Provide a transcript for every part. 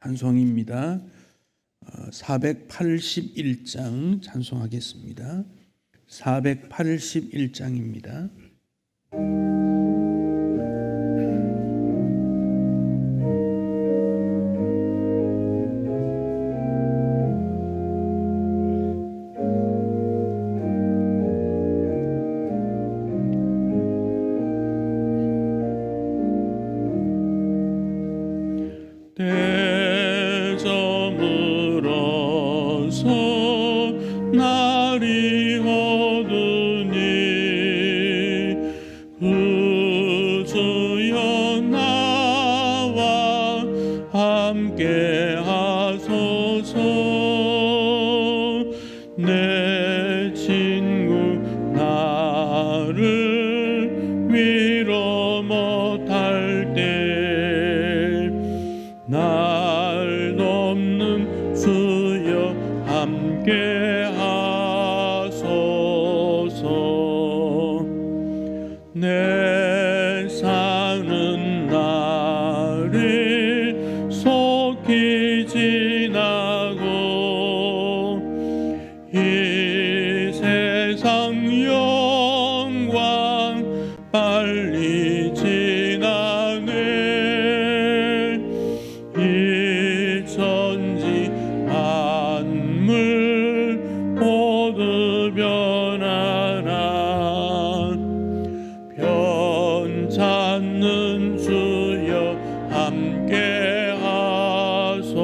찬송입니다. 481장 찬송하겠습니다. 481장입니다. 대저물어서 날이 어두니 그 주여 나와 함께 하소서. 내 친구 나를 위로 못할 때 날 돕는 주여 함께 하소서. 내 사는 날이 속히 지나고 이 세상 영광 빨리 지나네. 이 천지 만물 모두 변하나 변찮는 주여 함께 하소서.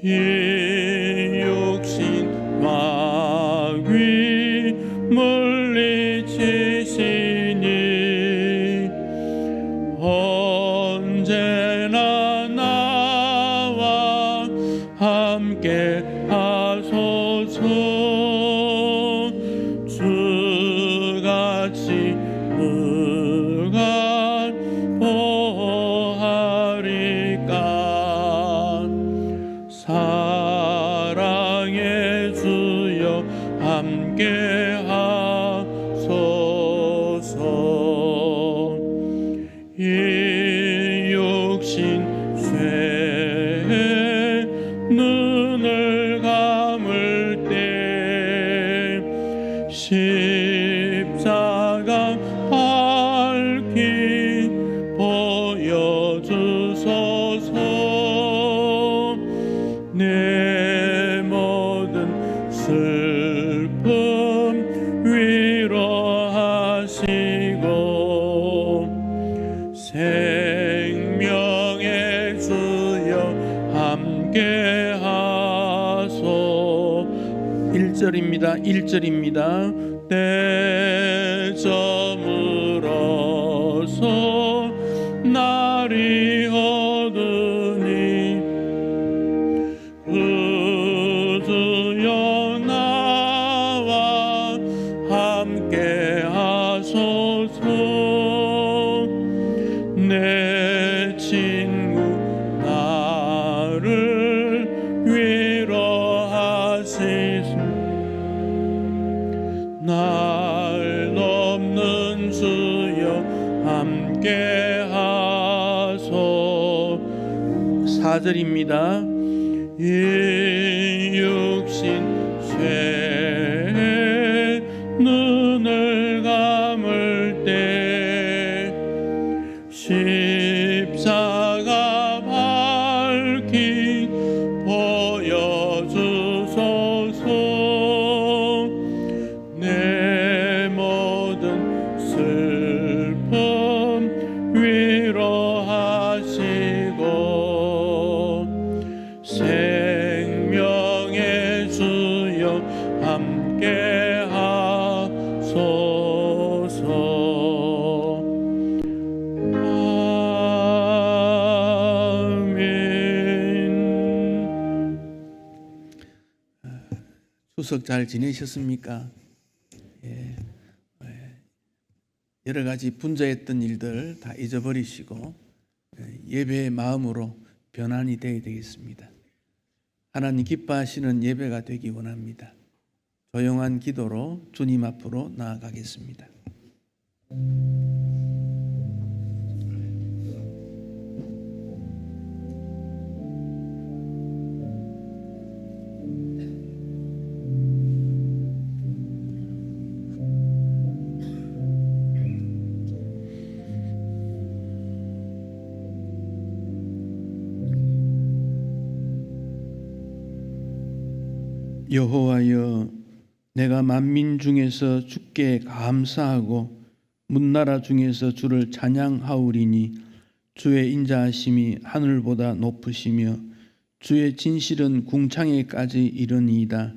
이 육신 마귀 물리치시니 언제나 나와 함께 하소서. 주같이 누가 보호하리까. 사랑의 주여 함께 하소서. 이 육신 죄에 눈을 감을 때 십자가 밝히 보여주소서. 내 모든 슬픔 위로하시고 생명의 주여 함께 하소. 1절입니다. 1절입니다. 대저물어서 날이 어두니 그 주여 나와 함께 하소서. 내 친구 나를 위로하시소. 날 돕는 주여 함께 하소. 4절입니다. 이 육신 죄에 눈을 감을 때 십자가 밝히 보여주소서. 내 모든 슬픔 위로하시고 생명의 주여 함께 하소서. 추석 잘 지내셨습니까? 여러 가지 분주했던 일들 다 잊어버리시고 예배의 마음으로 변환이 되어야 되겠습니다. 하나님 기뻐하시는 예배가 되기 원합니다. 조용한 기도로 주님 앞으로 나아가겠습니다. 여호와여, 내가 만민 중에서 주께 감사하고 문나라 중에서 주를 찬양하오리니 주의 인자하심이 하늘보다 높으시며 주의 진실은 궁창에까지 이르니이다.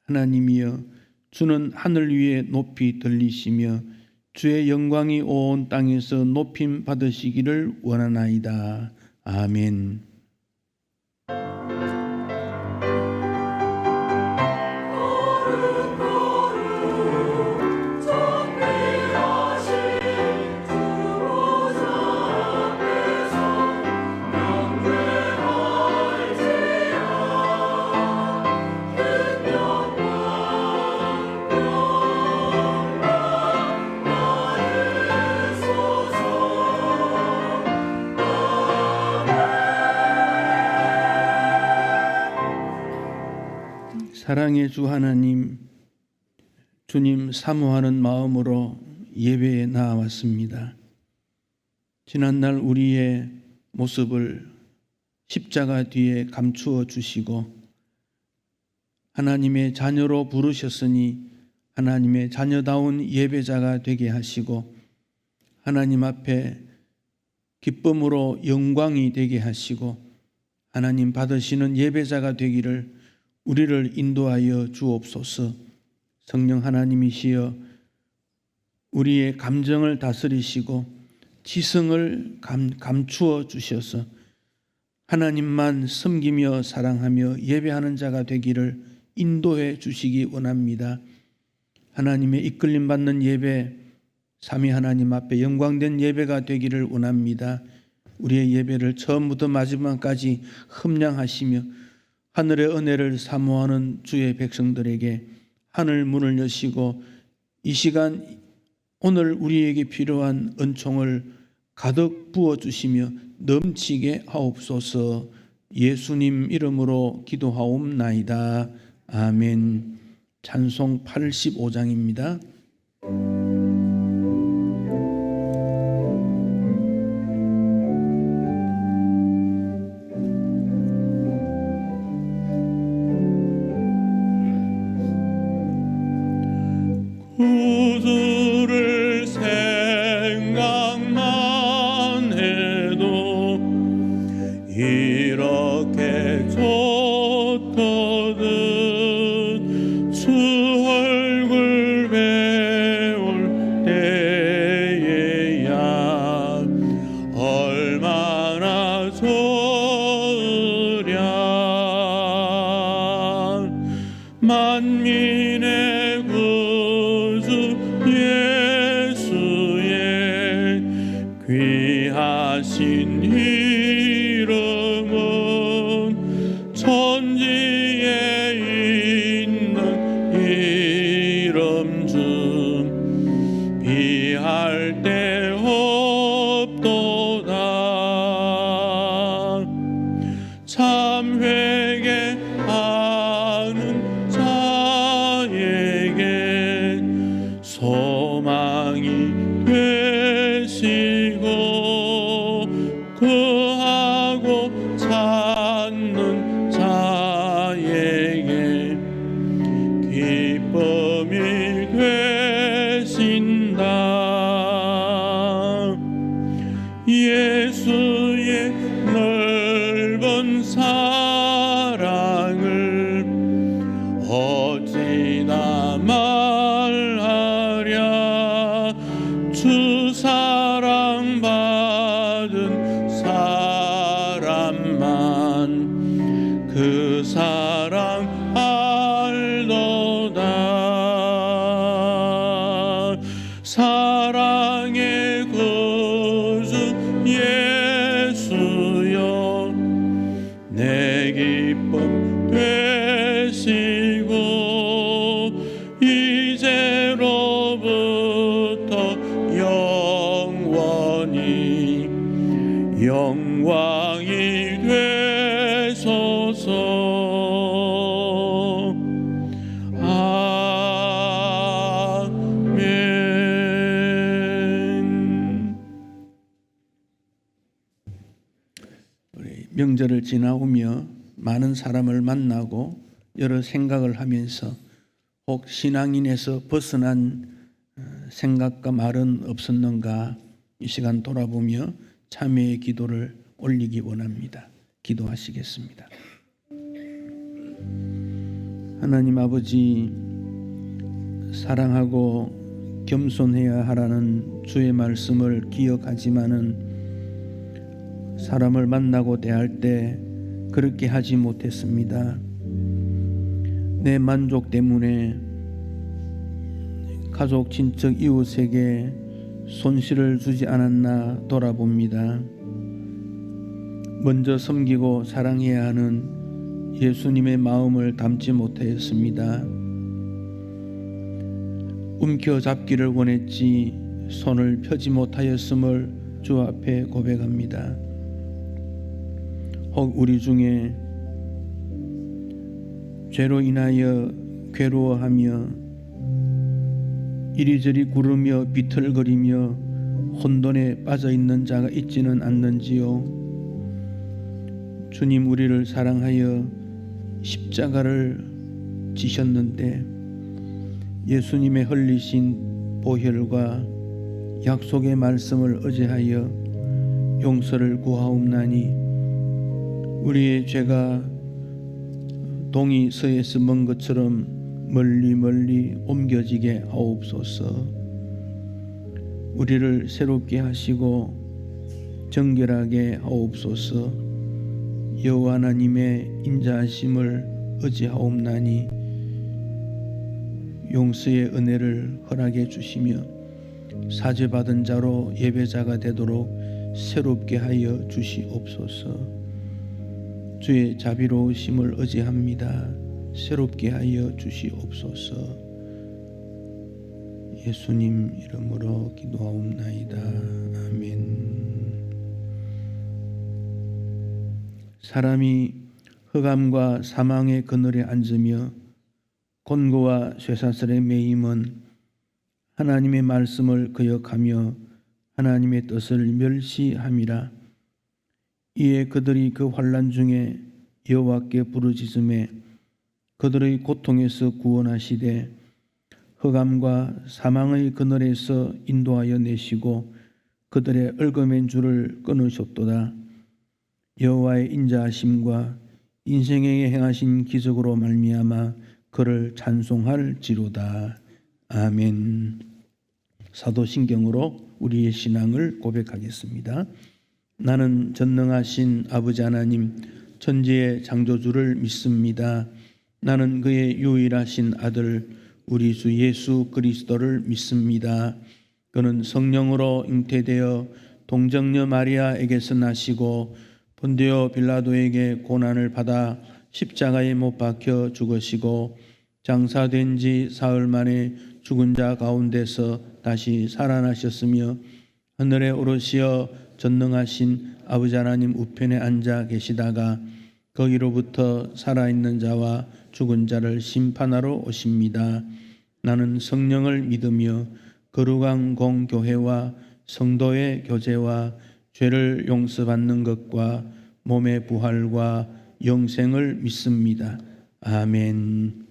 하나님이여, 주는 하늘 위에 높이 들리시며 주의 영광이 온 땅에서 높임 받으시기를 원하나이다. 아멘. 사랑의 주 하나님, 주님 사모하는 마음으로 예배에 나아왔습니다. 지난날 우리의 모습을 십자가 뒤에 감추어 주시고 하나님의 자녀로 부르셨으니 하나님의 자녀다운 예배자가 되게 하시고 하나님 앞에 기쁨으로 영광이 되게 하시고 하나님 받으시는 예배자가 되기를 우리를 인도하여 주옵소서. 성령 하나님이시여 우리의 감정을 다스리시고 지성을 감추어 주셔서 하나님만 섬기며 사랑하며 예배하는 자가 되기를 인도해 주시기 원합니다. 하나님의 이끌림 받는 예배, 삼위 하나님 앞에 영광된 예배가 되기를 원합니다. 우리의 예배를 처음부터 마지막까지 흠량하시며 하늘의 은혜를 사모하는 주의 백성들에게 하늘 문을 여시고 이 시간 오늘 우리에게 필요한 은총을 가득 부어주시며 넘치게 하옵소서. 예수님 이름으로 기도하옵나이다. 아멘. 찬송 85장입니다. 구주를 생각만 해도 이렇게 좋거든. 주 얼굴 배울 때에야 얼마나 좋으랴. 만민의 구주 예수의 귀하신 이름은 천지에 있는 이름 중 비할 데 없도다. 참 회개하는 자에게 소망이 되시고 구하고 찾는 자에게 기쁨이 되신다. 예수의 넓은 사랑을 어찌나 말하랴. 주 사랑받은 사람만 그 사랑 알도다. 사랑의 구주 예수여 내 기쁨 되시고 이제로부터 영원히 영광이 되소서. 아멘. 우리 명절을 지나오며 많은 사람을 만나고 여러 생각을 하면서 혹 신앙인에서 벗어난 생각과 말은 없었는가 이 시간 돌아보며 참회의 기도를 올리기 원합니다. 기도하시겠습니다. 하나님 아버지, 사랑하고 겸손해야 하라는 주의 말씀을 기억하지만은 사람을 만나고 대할 때 그렇게 하지 못했습니다. 내 만족 때문에 가족, 친척, 이웃에게 손실을 주지 않았나 돌아봅니다. 먼저 섬기고 사랑해야 하는 예수님의 마음을 담지 못하였습니다. 움켜잡기를 원했지 손을 펴지 못하였음을 주 앞에 고백합니다. 혹 우리 중에 죄로 인하여 괴로워하며 이리저리 구르며 비틀거리며 혼돈에 빠져있는 자가 있지는 않는지요. 주님, 우리를 사랑하여 십자가를 지셨는데 예수님의 흘리신 보혈과 약속의 말씀을 의지하여 용서를 구하옵나니 우리의 죄가 동이 서에서 먼 것처럼 멀리 멀리 옮겨지게 하옵소서. 우리를 새롭게 하시고 정결하게 하옵소서. 여호와 하나님의 인자하심을 의지하옵나니 용서의 은혜를 허락해 주시며 사죄받은 자로 예배자가 되도록 새롭게 하여 주시옵소서. 주의 자비로우심을 의지합니다. 새롭게 하여 주시옵소서. 예수님 이름으로 기도하옵나이다. 아멘. 사람이 흑암과 사망의 그늘에 앉으며 곤고와 쇠사슬에 매임은 하나님의 말씀을 거역하며 하나님의 뜻을 멸시함이라. 이에 그들이 그 환난 중에 여호와께 부르짖음에 그들의 고통에서 구원하시되 흑암과 사망의 그늘에서 인도하여 내시고 그들의 얽어맨 줄을 끊으셨도다. 여호와의 인자하심과 인생에 행하신 기적으로 말미암아 그를 찬송할지로다. 아멘. 사도신경으로 우리의 신앙을 고백하겠습니다. 나는 전능하신 아버지 하나님 천지의 창조주를 믿습니다. 나는 그의 유일하신 아들 우리 주 예수 그리스도를 믿습니다. 그는 성령으로 잉태되어 동정녀 마리아에게서 나시고 본디오 빌라도에게 고난을 받아 십자가에 못 박혀 죽으시고 장사된 지 사흘 만에 죽은 자 가운데서 다시 살아나셨으며 하늘에 오르시어 전능하신 아버지 하나님 우편에 앉아 계시다가 거기로부터 살아있는 자와 죽은 자를 심판하러 오십니다. 나는 성령을 믿으며 거룩한 공교회와 성도의 교제와 죄를 용서받는 것과 몸의 부활과 영생을 믿습니다. 아멘.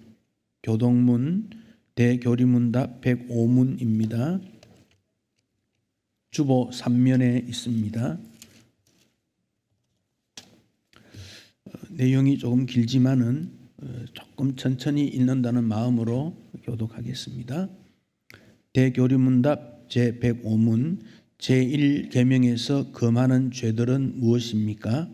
교동문 대교리문답 105문입니다. 주보 3면에 있습니다. 내용이 조금 길지만은 조금 천천히 읽는다는 마음으로 교독하겠습니다. 대교리문답 제105문 제1계명에서 금하는 죄들은 무엇입니까?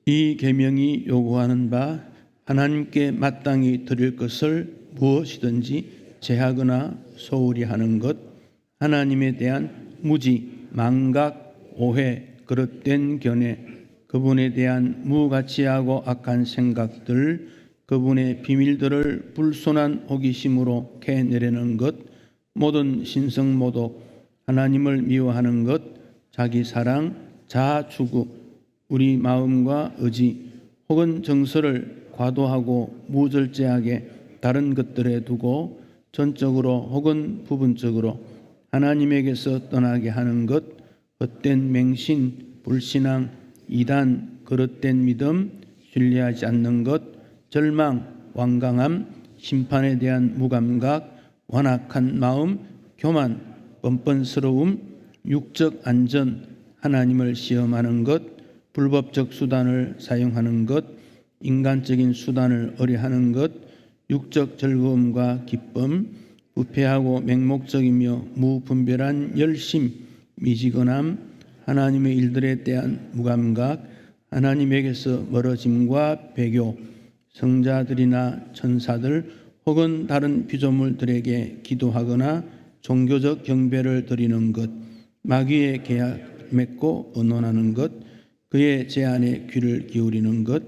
이 계명이 요구하는 바 하나님께 마땅히 드릴 것을 무엇이든지 제하거나 소홀히 하는 것, 하나님에 대한 무지, 망각, 오해, 그릇된 견해, 그분에 대한 무가치하고 악한 생각들, 그분의 비밀들을 불손한 호기심으로 캐내려는 것, 모든 신성모독, 하나님을 미워하는 것, 자기 사랑, 자아 추구, 우리 마음과 의지 혹은 정서를 과도하고 무절제하게 다른 것들에 두고 전적으로 혹은 부분적으로 하나님에게서 떠나게 하는 것, 헛된 맹신, 불신앙, 이단, 그릇된 믿음, 신뢰하지 않는 것, 절망, 완강함, 심판에 대한 무감각, 완악한 마음, 교만, 뻔뻔스러움, 육적 안전, 하나님을 시험하는 것, 불법적 수단을 사용하는 것, 인간적인 수단을 의뢰하는 것, 육적 즐거움과 기쁨, 부패하고 맹목적이며 무분별한 열심, 미지근함, 하나님의 일들에 대한 무감각, 하나님에게서 멀어짐과 배교, 성자들이나 천사들 혹은 다른 피조물들에게 기도하거나 종교적 경배를 드리는 것, 마귀의 계약 맺고 언론하는 것, 그의 제안에 귀를 기울이는 것,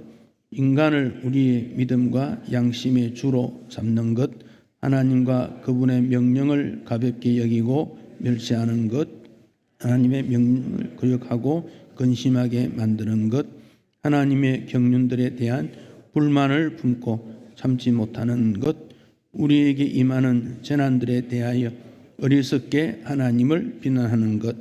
인간을 우리의 믿음과 양심의 주로 삼는 것, 하나님과 그분의 명령을 가볍게 여기고 멸시하는 것, 하나님의 명령을 거역하고 근심하게 만드는 것, 하나님의 경륜들에 대한 불만을 품고 참지 못하는 것, 우리에게 임하는 재난들에 대하여 어리석게 하나님을 비난하는 것,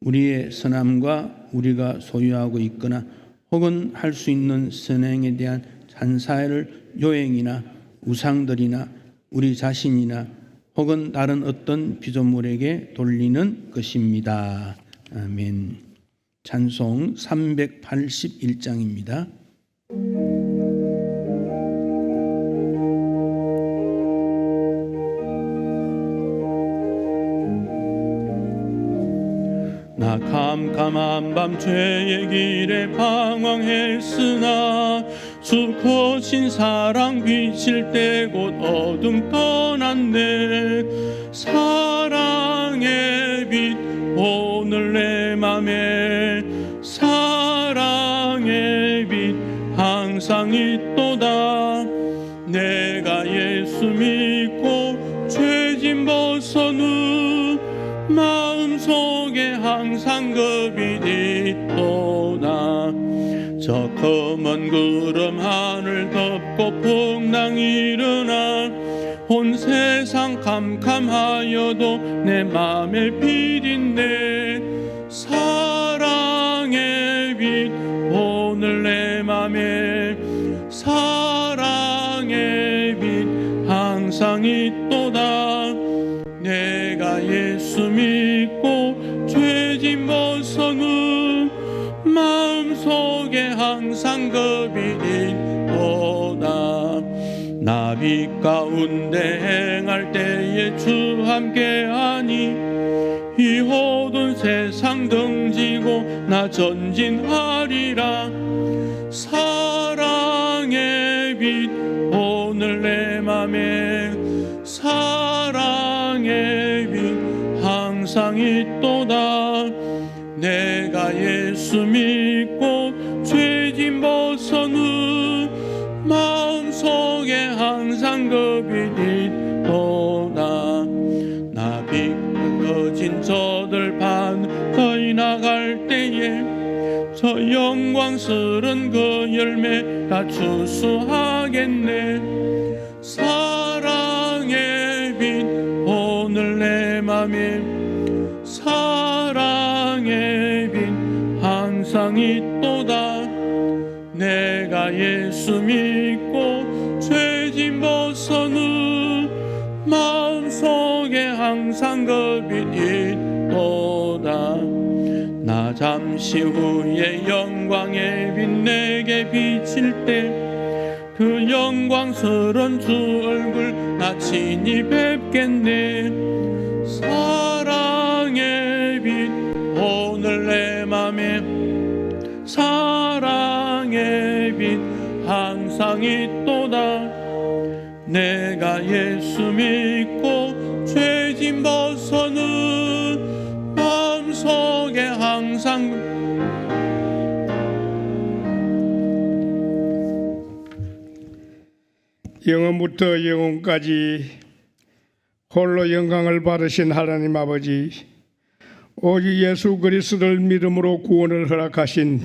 우리의 선함과 우리가 소유하고 있거나 혹은 할 수 있는 선행에 대한 찬사를 요행이나 우상들이나 우리 자신이나 혹은 다른 어떤 피조물에게 돌리는 것입니다. 아멘. 찬송 381장입니다. 나 캄캄한 밤 죄의 길에 방황했으나 주 거신 사랑 비칠 때 곧 어둠 떠났네. 사랑의 빛 오늘 내 맘에 사랑의 빛 항상 있도다. 내가 예수 믿고 죄짐 벗은 후 마음속에 항상 그 빛 있도다. 저 검은 구름 하늘 덮고 풍랑이 일어나 온 세상 캄캄하여도 내 맘에 빛인데 사랑의 빛 오늘 내 맘에 사랑의 빛 항상 있도다. 내가 예수 믿고 죄짐 벗은 후 마음속에 항상 그 빛이 있도다. 나 빛 가운데 행할 때에 주 함께하니 이 모든 세상 등지고 나 전진하리라. 사랑의 빛 오늘 내 맘에 사랑의 빛 항상 있도다. 내가 예수 믿고 죄짐 벗은 후 마음속에 항상 그 빛이 있도다. 나 비거진 저들 반거이 나갈 때에 저 영광스런 그 열매 다 추수하겠네. 사랑의 빛 오늘 내 맘에 사랑의 빛 항상 있도다. 내가 예수 믿고 죄짐 벗은 후 마음속에 항상 그 빛이 있도다. 나 잠시 후에 영광의 빛 내게 비칠 때 그 영광스런 주 얼굴 나 친히 뵙겠네. 사랑의 빛 오늘 내 맘에 사랑의 빛 항상 있도다. 내가 예수 믿고 죄짐 벗은 후 마음속에 항상 영원부터 영원까지 홀로 영광을 받으신 하나님 아버지, 오직 예수 그리스도를 믿음으로 구원을 허락하신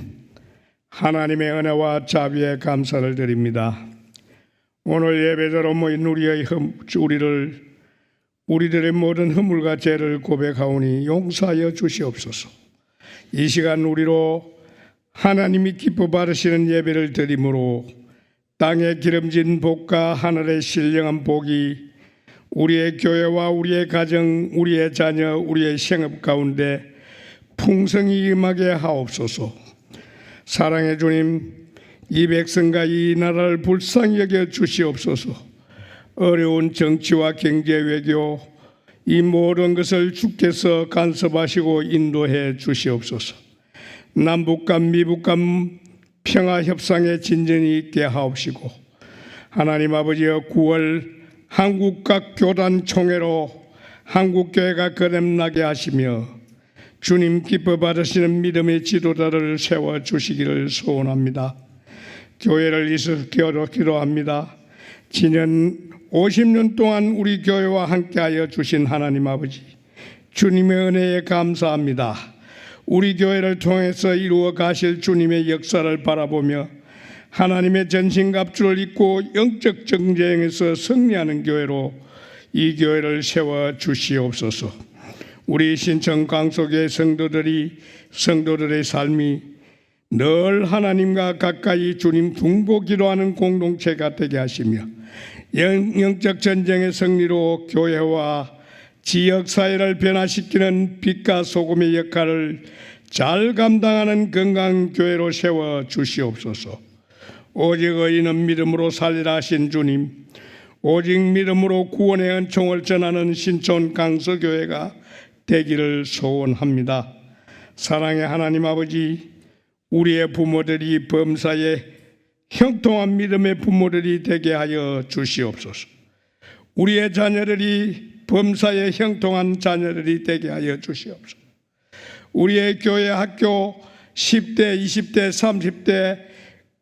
하나님의 은혜와 자비에 감사를 드립니다. 오늘 예배자로 모인 우리들의 모든 허물과 죄를 고백하오니 용서하여 주시옵소서. 이 시간 우리로 하나님이 기뻐 받으시는 예배를 드림으로 땅에 기름진 복과 하늘의 신령한 복이 우리의 교회와 우리의 가정, 우리의 자녀, 우리의 생업 가운데 풍성히 임하게 하옵소서. 사랑의 주님, 이 백성과 이 나라를 불쌍히 여겨 주시옵소서. 어려운 정치와 경제, 외교, 이 모든 것을 주께서 간섭하시고 인도해 주시옵소서. 남북 간 미북 간 평화 협상의 진전이 있게 하옵시고, 하나님 아버지여 9월 한국 각 교단 총회로 한국교회가 거듭나게 하시며 주님 기뻐 받으시는 믿음의 지도자를 세워주시기를 소원합니다. 교회를 이끌어 기도합니다. 지난 50년 동안 우리 교회와 함께하여 주신 하나님 아버지, 주님의 은혜에 감사합니다. 우리 교회를 통해서 이루어 가실 주님의 역사를 바라보며 하나님의 전신갑주를 입고 영적 정쟁에서 승리하는 교회로 이 교회를 세워주시옵소서. 우리 신청 강속의 성도들의 삶이 늘 하나님과 가까이 주님 중보 기도하는 공동체가 되게 하시며 영적 전쟁의 승리로 교회와 지역사회를 변화시키는 빛과 소금의 역할을 잘 감당하는 건강한 교회로 세워주시옵소서. 오직 의인은 믿음으로 살리라 하신 주님, 오직 믿음으로 구원의 은총을 전하는 신촌 강서교회가 되기를 소원합니다. 사랑의 하나님 아버지, 우리의 부모들이 범사에 형통한 믿음의 부모들이 되게 하여 주시옵소서. 우리의 자녀들이 범사에 형통한 자녀들이 되게 하여 주시옵소서. 우리의 교회 학교 10대, 20대, 30대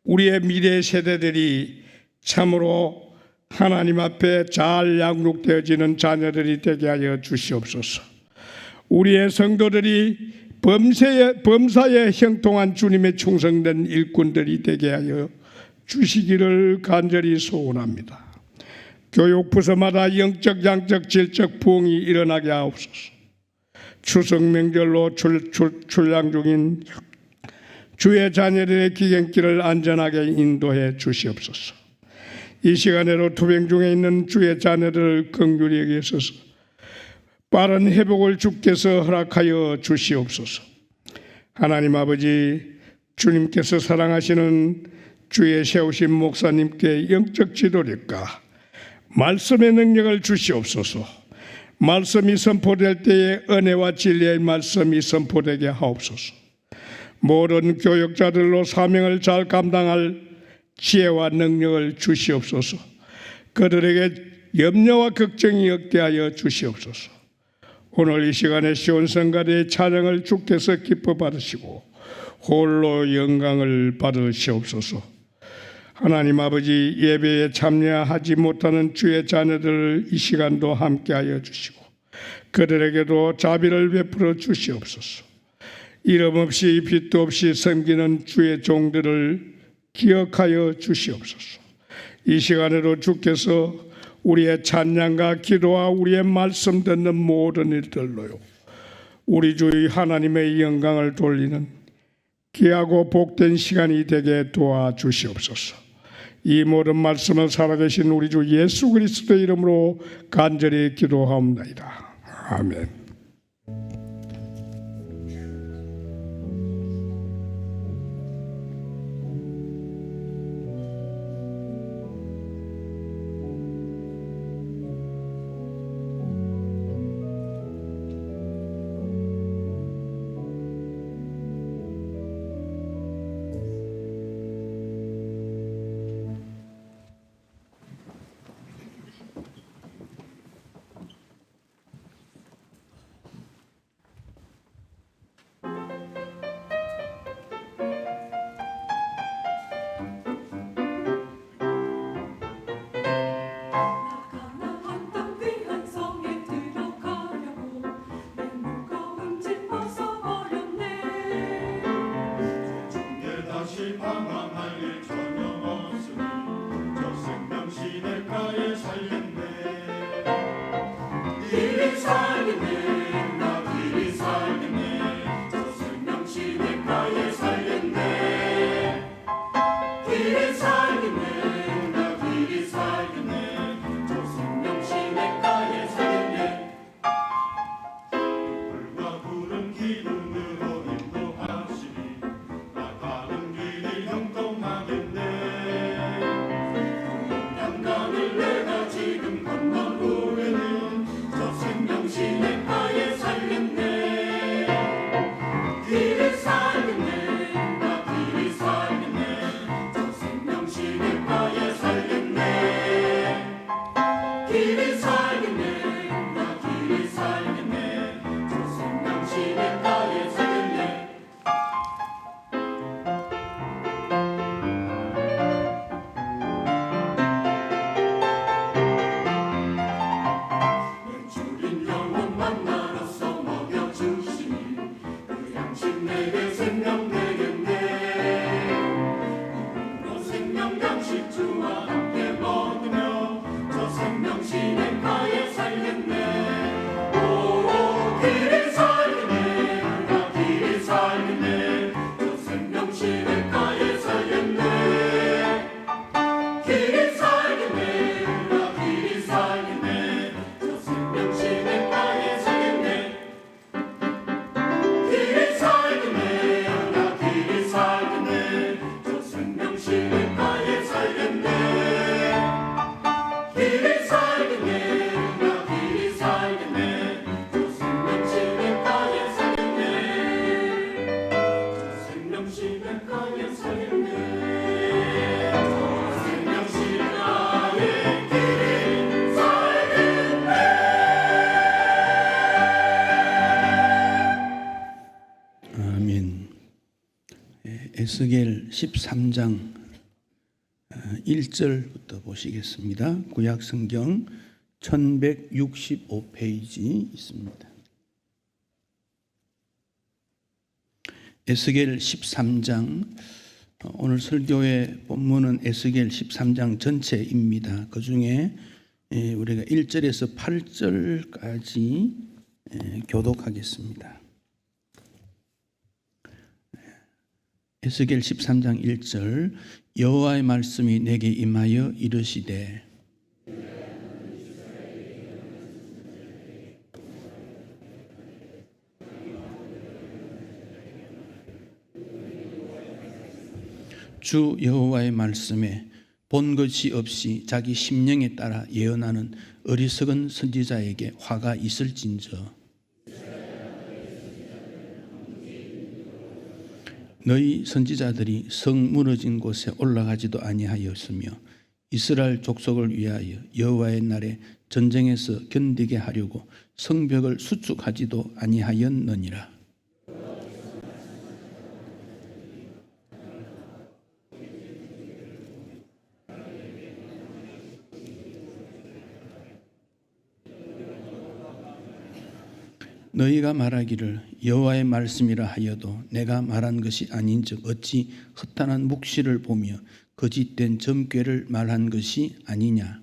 우리의 미래 세대들이 참으로 하나님 앞에 잘 양육되어지는 자녀들이 되게 하여 주시옵소서. 우리의 성도들이 범사에 형통한 주님의 충성된 일꾼들이 되게 하여 주시기를 간절히 소원합니다. 교육부서마다 영적, 양적, 질적 부흥이 일어나게 하옵소서. 추석 명절로 출장 중인 주의 자녀들의 기경길을 안전하게 인도해 주시옵소서. 이 시간에도 투병 중에 있는 주의 자녀들을 긍휼히 여기소서. 빠른 회복을 주께서 허락하여 주시옵소서. 하나님 아버지, 주님께서 사랑하시는 주의 세우신 목사님께 영적 지도력과 말씀의 능력을 주시옵소서. 말씀이 선포될 때에 은혜와 진리의 말씀이 선포되게 하옵소서. 모든 교역자들로 사명을 잘 감당할 지혜와 능력을 주시옵소서. 그들에게 염려와 걱정이 없게 하여 주시옵소서. 오늘 이 시간에 시온성가대의 찬양을 주께서 기뻐 받으시고 홀로 영광을 받으시옵소서. 하나님 아버지, 예배에 참여하지 못하는 주의 자녀들을 이 시간도 함께하여 주시고 그들에게도 자비를 베풀어 주시옵소서. 이름 없이 빛도 없이 섬기는 주의 종들을 기억하여 주시옵소서. 이 시간에도 주께서 우리의 찬양과 기도와 우리의 말씀 듣는 모든 일들로요, 우리 주 하나님의 영광을 돌리는 귀하고 복된 시간이 되게 도와주시옵소서. 이 모든 말씀을 살아계신 우리 주 예수 그리스도의 이름으로 간절히 기도하옵나이다. 아멘. 에스겔 13장 1절부터 보시겠습니다. 구약 성경 1165페이지 있습니다. 에스겔 13장, 오늘 설교의 본문은 에스겔 13장 전체입니다. 그 중에 우리가 1절에서 8절까지 교독하겠습니다. 에스겔 13장 1절, 여호와의 말씀이 내게 임하여 이르시되 주 여호와의 말씀에 본 것이 없이 자기 심령에 따라 예언하는 어리석은 선지자에게 화가 있을진저 너희 선지자들이 성 무너진 곳에 올라가지도 아니하였으며 이스라엘 족속을 위하여 여호와의 날에 전쟁에서 견디게 하려고 성벽을 수축하지도 아니하였느니라. 너희가 말하기를 여호와의 말씀이라 하여도 내가 말한 것이 아닌즉 어찌 허탄한 묵시를 보며 거짓된 점괘를 말한 것이 아니냐.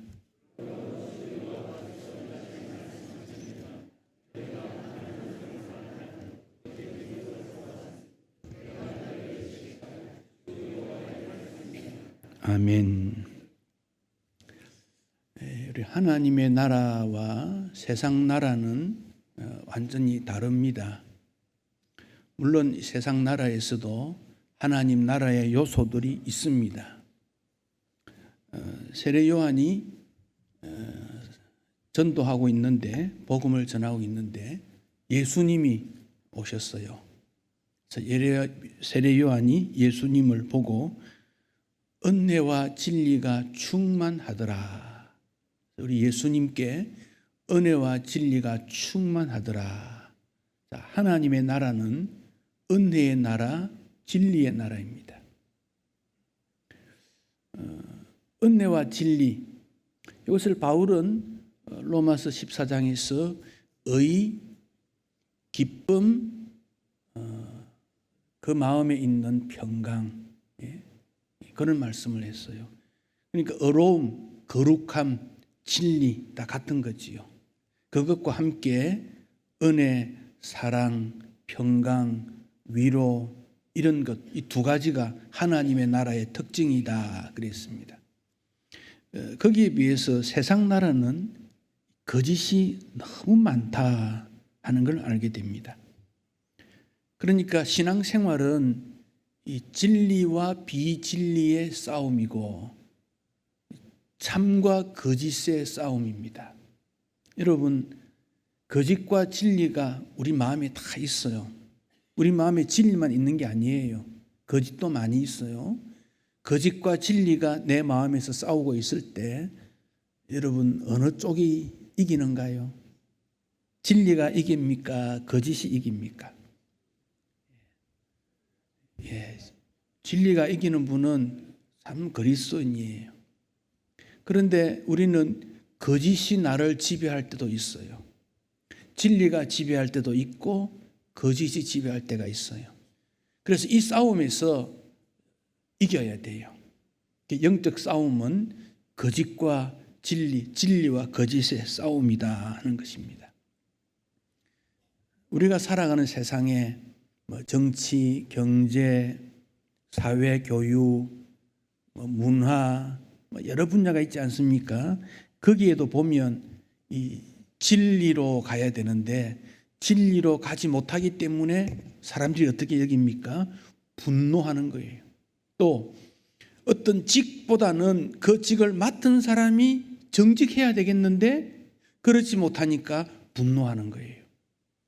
아멘. 우리 하나님의 나라와 세상 나라는 완전히 다릅니다. 물론 세상 나라에서도 하나님 나라의 요소들이 있습니다. 세례 요한이 전도하고 있는데, 복음을 전하고 있는데 예수님이 오셨어요. 세례 요한이 예수님을 보고 은혜와 진리가 충만하더라. 우리 예수님께 은혜와 진리가 충만하더라. 하나님의 나라는 은혜의 나라, 진리의 나라입니다. 은혜와 진리, 이것을 바울은 로마서 14장에서 의, 기쁨, 그 마음에 있는 평강, 그런 말씀을 했어요. 그러니까 의로움, 거룩함, 진리 다 같은 거지요. 그것과 함께 은혜, 사랑, 평강, 위로, 이런 것, 이 두 가지가 하나님의 나라의 특징이다 그랬습니다. 거기에 비해서 세상 나라는 거짓이 너무 많다 하는 걸 알게 됩니다. 그러니까 신앙생활은 이 진리와 비진리의 싸움이고 참과 거짓의 싸움입니다. 여러분, 거짓과 진리가 우리 마음에 다 있어요. 우리 마음에 진리만 있는 게 아니에요. 거짓도 많이 있어요. 거짓과 진리가 내 마음에서 싸우고 있을 때 여러분 어느 쪽이 이기는가요? 진리가 이깁니까? 거짓이 이깁니까? 진리가 이기는 분은 참 그리스도인이에요. 그런데 우리는 거짓이 나를 지배할 때도 있어요. 진리가 지배할 때도 있고 거짓이 지배할 때가 있어요. 그래서 이 싸움에서 이겨야 돼요. 영적 싸움은 거짓과 진리, 진리와 거짓의 싸움이다 하는 것입니다. 우리가 살아가는 세상에 정치, 경제, 사회, 교육, 문화, 여러 분야가 있지 않습니까? 거기에도 보면 이 진리로 가야 되는데 진리로 가지 못하기 때문에 사람들이 어떻게 여깁니까? 분노하는 거예요. 또 어떤 직보다는 그 직을 맡은 사람이 정직해야 되겠는데 그렇지 못하니까 분노하는 거예요.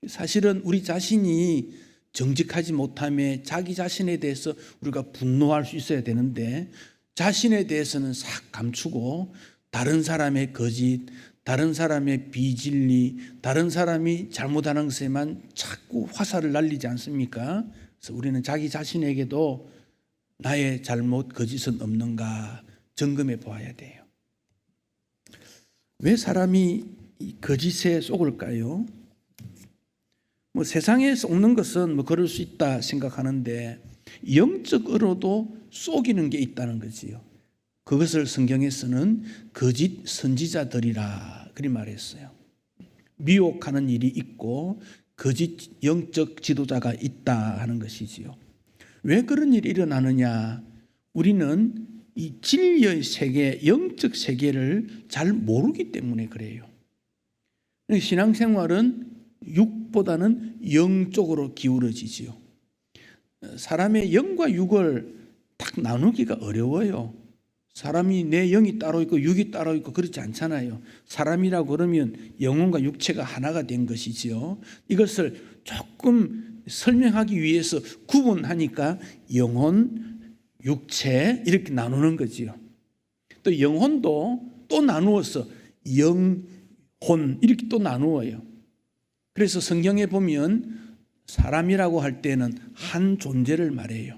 사실은 우리 자신이 정직하지 못함에 자기 자신에 대해서 우리가 분노할 수 있어야 되는데 자신에 대해서는 싹 감추고 다른 사람의 거짓, 다른 사람의 비진리, 다른 사람이 잘못하는 것에만 자꾸 화살을 날리지 않습니까? 그래서 우리는 자기 자신에게도 나의 잘못, 거짓은 없는가 점검해 보아야 돼요. 왜 사람이 이 거짓에 속을까요? 세상에 속는 것은 그럴 수 있다 생각하는데 영적으로도 속이는 게 있다는 거지요. 그것을 성경에서는 거짓 선지자들이라 그리 말했어요. 미혹하는 일이 있고 거짓 영적 지도자가 있다 하는 것이지요. 왜 그런 일이 일어나느냐? 우리는 이 진리의 세계, 영적 세계를 잘 모르기 때문에 그래요. 신앙생활은 육보다는 영 쪽으로 기울어지지요. 사람의 영과 육을 딱 나누기가 어려워요. 사람이 내 영이 따로 있고 육이 따로 있고 그렇지 않잖아요. 사람이라고 그러면 영혼과 육체가 하나가 된 것이지요. 이것을 조금 설명하기 위해서 구분하니까 영혼, 육체 이렇게 나누는 거지요. 또 영혼도 또 나누어서 영혼 이렇게 또 나누어요. 그래서 성경에 보면 사람이라고 할 때는 한 존재를 말해요.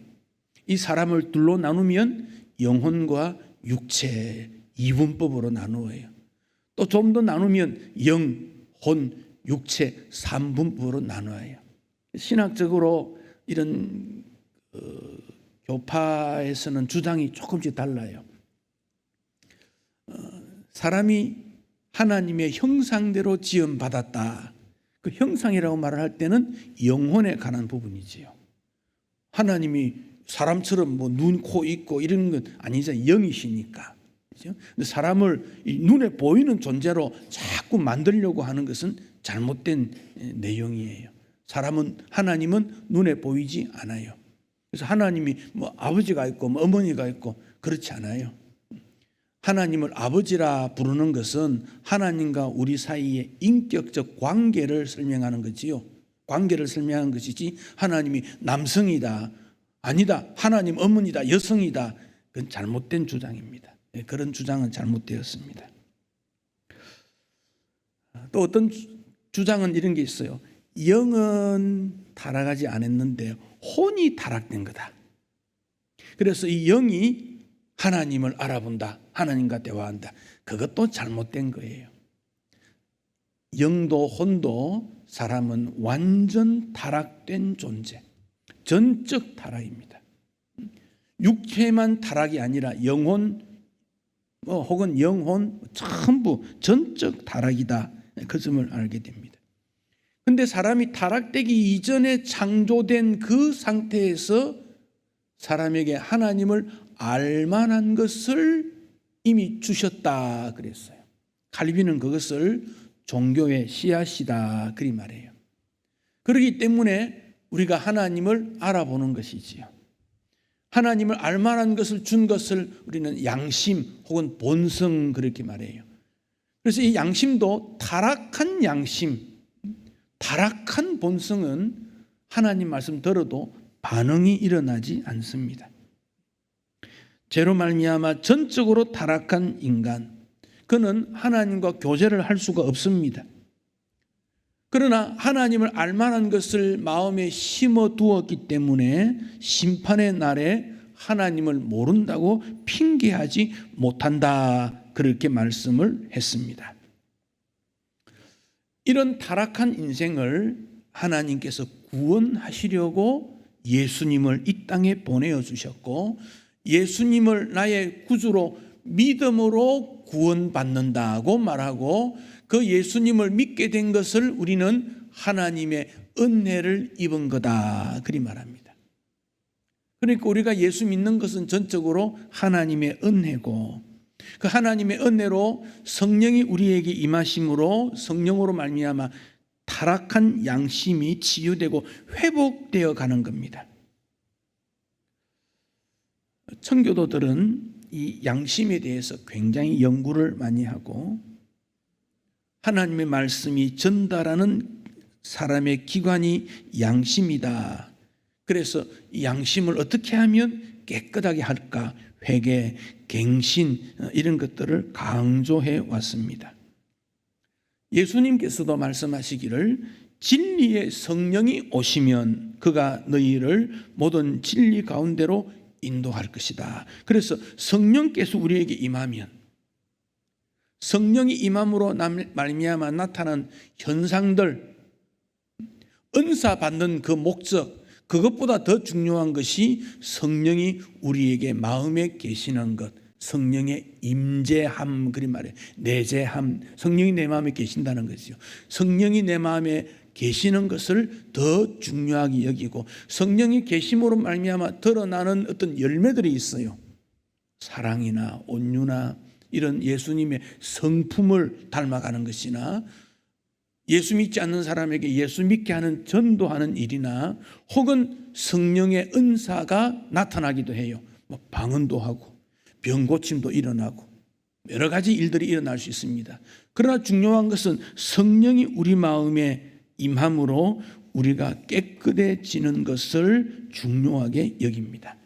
이 사람을 둘로 나누면 영혼과 육체 이분법으로 나누어요. 또 좀 더 나누면 영, 혼, 육체 3분법으로 나누어요. 신학적으로 이런 교파에서는 주장이 조금씩 달라요. 사람이 하나님의 형상대로 지음받았다. 그 형상이라고 말을 할 때는 영혼에 관한 부분이지요. 하나님이 사람처럼 눈, 코 있고 이런 건 아니잖아요. 영이시니까. 그렇죠? 근데 사람을 눈에 보이는 존재로 자꾸 만들려고 하는 것은 잘못된 내용이에요. 하나님은 눈에 보이지 않아요. 그래서 하나님이 아버지가 있고 어머니가 있고 그렇지 않아요. 하나님을 아버지라 부르는 것은 하나님과 우리 사이의 인격적 관계를 설명하는 거지요. 관계를 설명하는 것이지 하나님이 남성이다, 아니다, 하나님 어머니다, 여성이다, 그건 잘못된 주장입니다. 그런 주장은 잘못되었습니다. 또 어떤 주장은 이런 게 있어요. 영은 타락하지 않았는데 혼이 타락된 거다. 그래서 이 영이 하나님을 알아본다, 하나님과 대화한다. 그것도 잘못된 거예요. 영도 혼도 사람은 완전 타락된 존재, 전적 타락입니다. 육체만 타락이 아니라 영혼 혹은 영혼 전부 전적 타락이다. 그 점을 알게 됩니다. 그런데 사람이 타락되기 이전에 창조된 그 상태에서 사람에게 하나님을 알만한 것을 이미 주셨다 그랬어요. 칼빈은 그것을 종교의 씨앗이다 그리 말해요. 그렇기 때문에 우리가 하나님을 알아보는 것이지요. 하나님을 알만한 것을 준 것을 우리는 양심 혹은 본성 그렇게 말해요. 그래서 이 양심도 타락한 양심, 타락한 본성은 하나님 말씀 들어도 반응이 일어나지 않습니다. 죄로 말미암아 전적으로 타락한 인간, 그는 하나님과 교제를 할 수가 없습니다. 그러나 하나님을 알만한 것을 마음에 심어 두었기 때문에 심판의 날에 하나님을 모른다고 핑계하지 못한다. 그렇게 말씀을 했습니다. 이런 타락한 인생을 하나님께서 구원하시려고 예수님을 이 땅에 보내어 주셨고, 예수님을 나의 구주로 믿음으로 구원받는다고 말하고, 그 예수님을 믿게 된 것을 우리는 하나님의 은혜를 입은 거다 그리 말합니다. 그러니까 우리가 예수 믿는 것은 전적으로 하나님의 은혜고, 그 하나님의 은혜로 성령이 우리에게 임하심으로 성령으로 말미암아 타락한 양심이 치유되고 회복되어 가는 겁니다. 청교도들은 이 양심에 대해서 굉장히 연구를 많이 하고, 하나님의 말씀이 전달하는 사람의 기관이 양심이다. 그래서 이 양심을 어떻게 하면 깨끗하게 할까? 회개, 갱신 이런 것들을 강조해 왔습니다. 예수님께서도 말씀하시기를 진리의 성령이 오시면 그가 너희를 모든 진리 가운데로 인도할 것이다. 그래서 성령께서 우리에게 임하면, 성령이 임함으로 말미암아 나타난 현상들, 은사 받는 그 목적, 그것보다 더 중요한 것이 성령이 우리에게 마음에 계시는 것, 성령의 임재함, 그리 말이에요. 내재함, 성령이 내 마음에 계신다는 것이죠. 성령이 내 마음에 계시는 것을 더 중요하게 여기고, 성령이 계심으로 말미암아 드러나는 어떤 열매들이 있어요. 사랑이나 온유나 이런 예수님의 성품을 닮아가는 것이나, 예수 믿지 않는 사람에게 예수 믿게 하는 전도하는 일이나, 혹은 성령의 은사가 나타나기도 해요. 뭐 방언도 하고 병 고침도 일어나고 여러 가지 일들이 일어날 수 있습니다. 그러나 중요한 것은 성령이 우리 마음에 임함으로 우리가 깨끗해지는 것을 중요하게 여깁니다.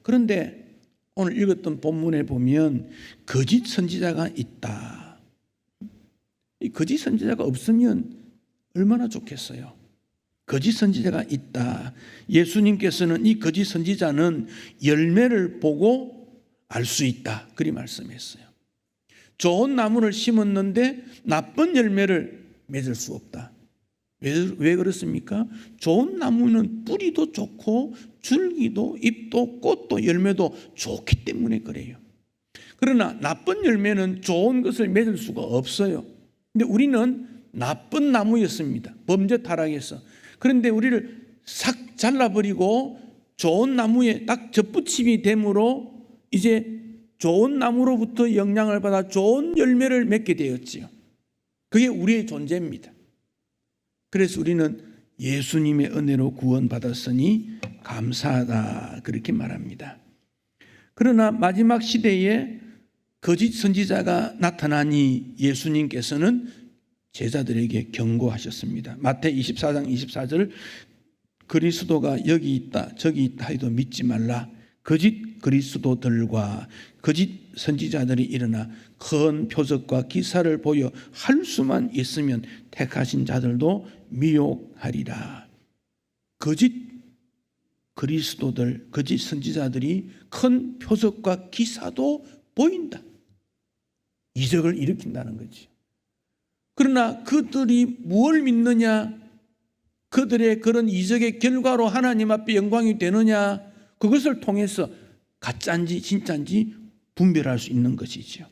그런데 오늘 읽었던 본문에 보면 거짓 선지자가 있다. 이 거짓 선지자가 없으면 얼마나 좋겠어요. 거짓 선지자가 있다. 예수님께서는 이 거짓 선지자는 열매를 보고 알 수 있다, 그리 말씀했어요. 좋은 나무를 심었는데 나쁜 열매를 맺을 수 없다. 왜 그렇습니까? 좋은 나무는 뿌리도 좋고 줄기도 잎도 꽃도 열매도 좋기 때문에 그래요. 그러나 나쁜 열매는 좋은 것을 맺을 수가 없어요. 근데 우리는 나쁜 나무였습니다. 범죄 타락해서. 그런데 우리를 싹 잘라버리고 좋은 나무에 딱 접붙임이 되므로 이제 좋은 나무로부터 영향을 받아 좋은 열매를 맺게 되었지요. 그게 우리의 존재입니다. 그래서 우리는 예수님의 은혜로 구원받았으니 감사하다, 그렇게 말합니다. 그러나 마지막 시대에 거짓 선지자가 나타나니 예수님께서는 제자들에게 경고하셨습니다. 마태 24장 24절, 그리스도가 여기 있다 저기 있다 해도 믿지 말라. 거짓 그리스도들과 거짓 선지자들이 일어나 큰 표적과 기사를 보여 할 수만 있으면 택하신 자들도 미혹하리라. 거짓 그리스도들, 거짓 선지자들이 큰 표적과 기사도 보인다. 이적을 일으킨다는 거지. 그러나 그들이 무엇을 믿느냐, 그들의 그런 이적의 결과로 하나님 앞에 영광이 되느냐, 그것을 통해서 가짜인지 진짜인지 분별할 수 있는 것이죠.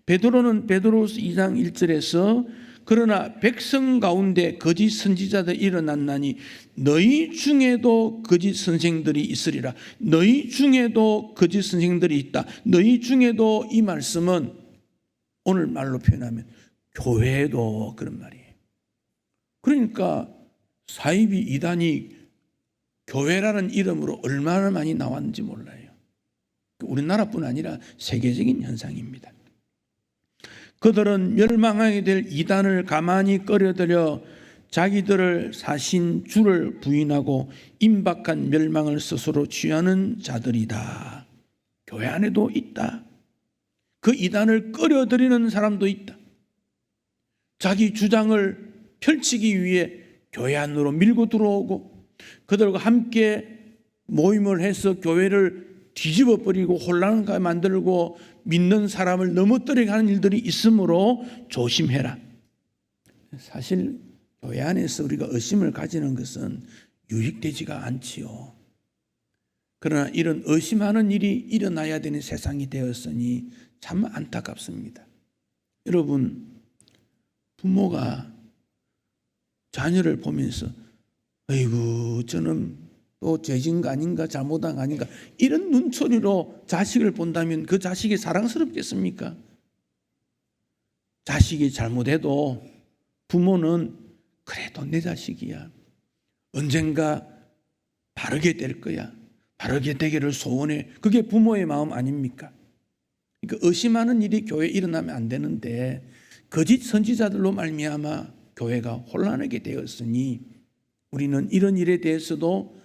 베드로는 베드로서 2장 1절에서 그러나 백성 가운데 거짓 선지자들이 일어났나니 너희 중에도 거짓 선생들이 있으리라. 너희 중에도 거짓 선생들이 있다. 너희 중에도, 이 말씀은 오늘 말로 표현하면 교회도 그런 말이에요. 그러니까 사이비 이단이 교회라는 이름으로 얼마나 많이 나왔는지 몰라요. 우리나라뿐 아니라 세계적인 현상입니다. 그들은 멸망하게 될 이단을 가만히 꺼려들여 자기들을 사신 주를 부인하고 임박한 멸망을 스스로 취하는 자들이다. 교회 안에도 있다. 그 이단을 꺼려들이는 사람도 있다. 자기 주장을 펼치기 위해 교회 안으로 밀고 들어오고 그들과 함께 모임을 해서 교회를 뒤집어 버리고 혼란을 만들고 믿는 사람을 넘어뜨리게 하는 일들이 있으므로 조심해라. 사실 교회 안에서 우리가 의심을 가지는 것은 유익되지가 않지요. 그러나 이런 의심하는 일이 일어나야 되는 세상이 되었으니 참 안타깝습니다. 여러분, 부모가 자녀를 보면서 아이고 저는 또 죄진 거 아닌가, 잘못한 거 아닌가, 이런 눈초리로 자식을 본다면 그 자식이 사랑스럽겠습니까? 자식이 잘못해도 부모는 그래도 내 자식이야, 언젠가 바르게 될 거야, 바르게 되기를 소원해. 그게 부모의 마음 아닙니까? 그러니까 의심하는 일이 교회에 일어나면 안 되는데 거짓 선지자들로 말미암아 교회가 혼란하게 되었으니 우리는 이런 일에 대해서도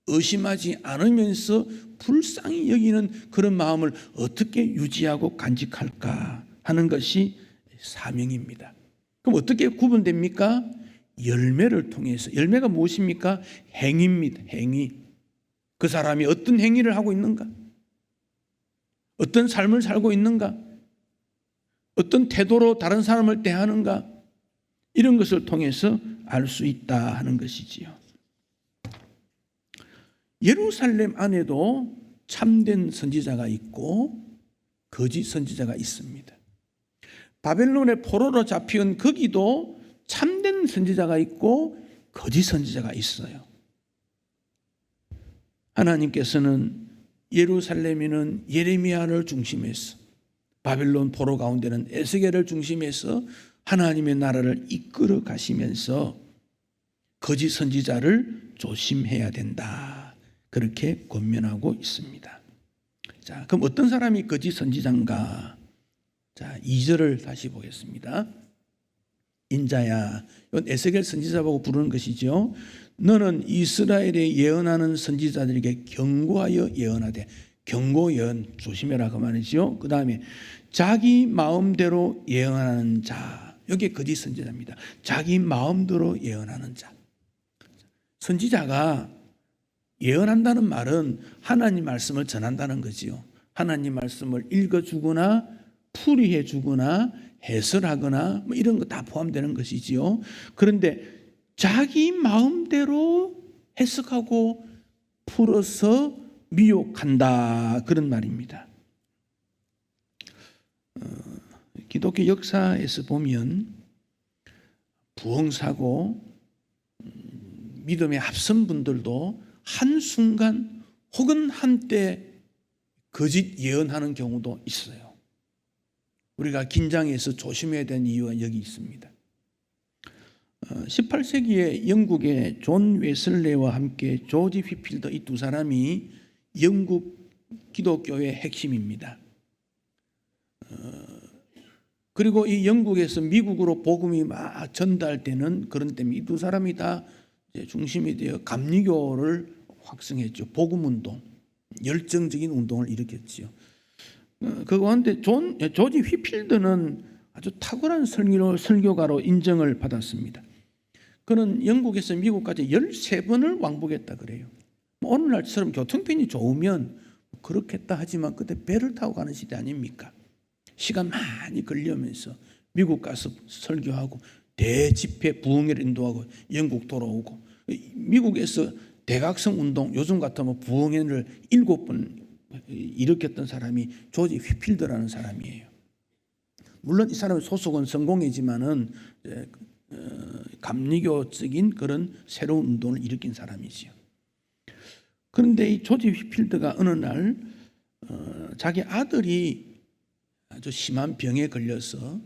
의심하지 않으면서 불쌍히 여기는 그런 마음을 어떻게 유지하고 간직할까 하는 것이 사명입니다. 그럼 어떻게 구분됩니까? 열매를 통해서. 열매가 무엇입니까? 행위입니다. 행위. 그 사람이 어떤 행위를 하고 있는가? 어떤 삶을 살고 있는가? 어떤 태도로 다른 사람을 대하는가? 이런 것을 통해서 알 수 있다 하는 것이지요. 예루살렘 안에도 참된 선지자가 있고 거짓 선지자가 있습니다. 바벨론의 포로로 잡혀온 거기도 참된 선지자가 있고 거짓 선지자가 있어요. 하나님께서는 예루살렘에는 예레미야를 중심해서, 바벨론 포로 가운데는 에스겔을 중심해서 하나님의 나라를 이끌어 가시면서 거짓 선지자를 조심해야 된다, 그렇게 권면하고 있습니다. 자, 그럼 어떤 사람이 거짓 선지자인가? 자, 2절을 다시 보겠습니다. 인자야, 이건 에스겔 선지자라고 부르는 것이죠. 너는 이스라엘에 예언하는 선지자들에게 경고하여 예언하되, 경고 예언 조심해라 그 말이죠. 그 다음에 자기 마음대로 예언하는 자, 이게 거짓 선지자입니다. 자기 마음대로 예언하는 자. 선지자가 예언한다는 말은 하나님 말씀을 전한다는 거지요. 하나님 말씀을 읽어주거나 풀이해주거나 해설하거나 뭐 이런 거 다 포함되는 것이지요. 그런데 자기 마음대로 해석하고 풀어서 미혹한다, 그런 말입니다. 기독교 역사에서 보면 부흥사고 믿음의 앞선 분들도 한순간 혹은 한때 거짓 예언하는 경우도 있어요. 우리가 긴장해서 조심해야 되는 이유가 여기 있습니다. 18세기에 영국의 존 웨슬레와 함께 조지 휘필더, 이 두 사람이 영국 기독교의 핵심입니다. 그리고 이 영국에서 미국으로 복음이 막 전달되는 그런 때문에 이 두 사람이 다 중심이 되어 감리교를 확성했죠. 복음운동, 열정적인 운동을 일으켰죠. 그 가운데 조지 휘필더는 아주 탁월한 설교가로 인정을 받았습니다. 그는 영국에서 미국까지 13번을 왕복했다 그래요. 오늘날처럼 교통편이 좋으면 그렇겠다 하지만 그때 배를 타고 가는 시대 아닙니까? 시간 많이 걸리면서 미국 가서 설교하고 대집회 부흥회를 인도하고 영국 돌아오고, 미국에서 대각성 운동, 요즘 같으면 부흥회를 7번 일으켰던 사람이 조지 휘필더라는 사람이에요. 물론 이 사람의 소속은 성공회지만은 감리교적인 그런 새로운 운동을 일으킨 사람이지요. 그런데 이 조지 휘필더가 어느 날 자기 아들이 아주 심한 병에 걸려서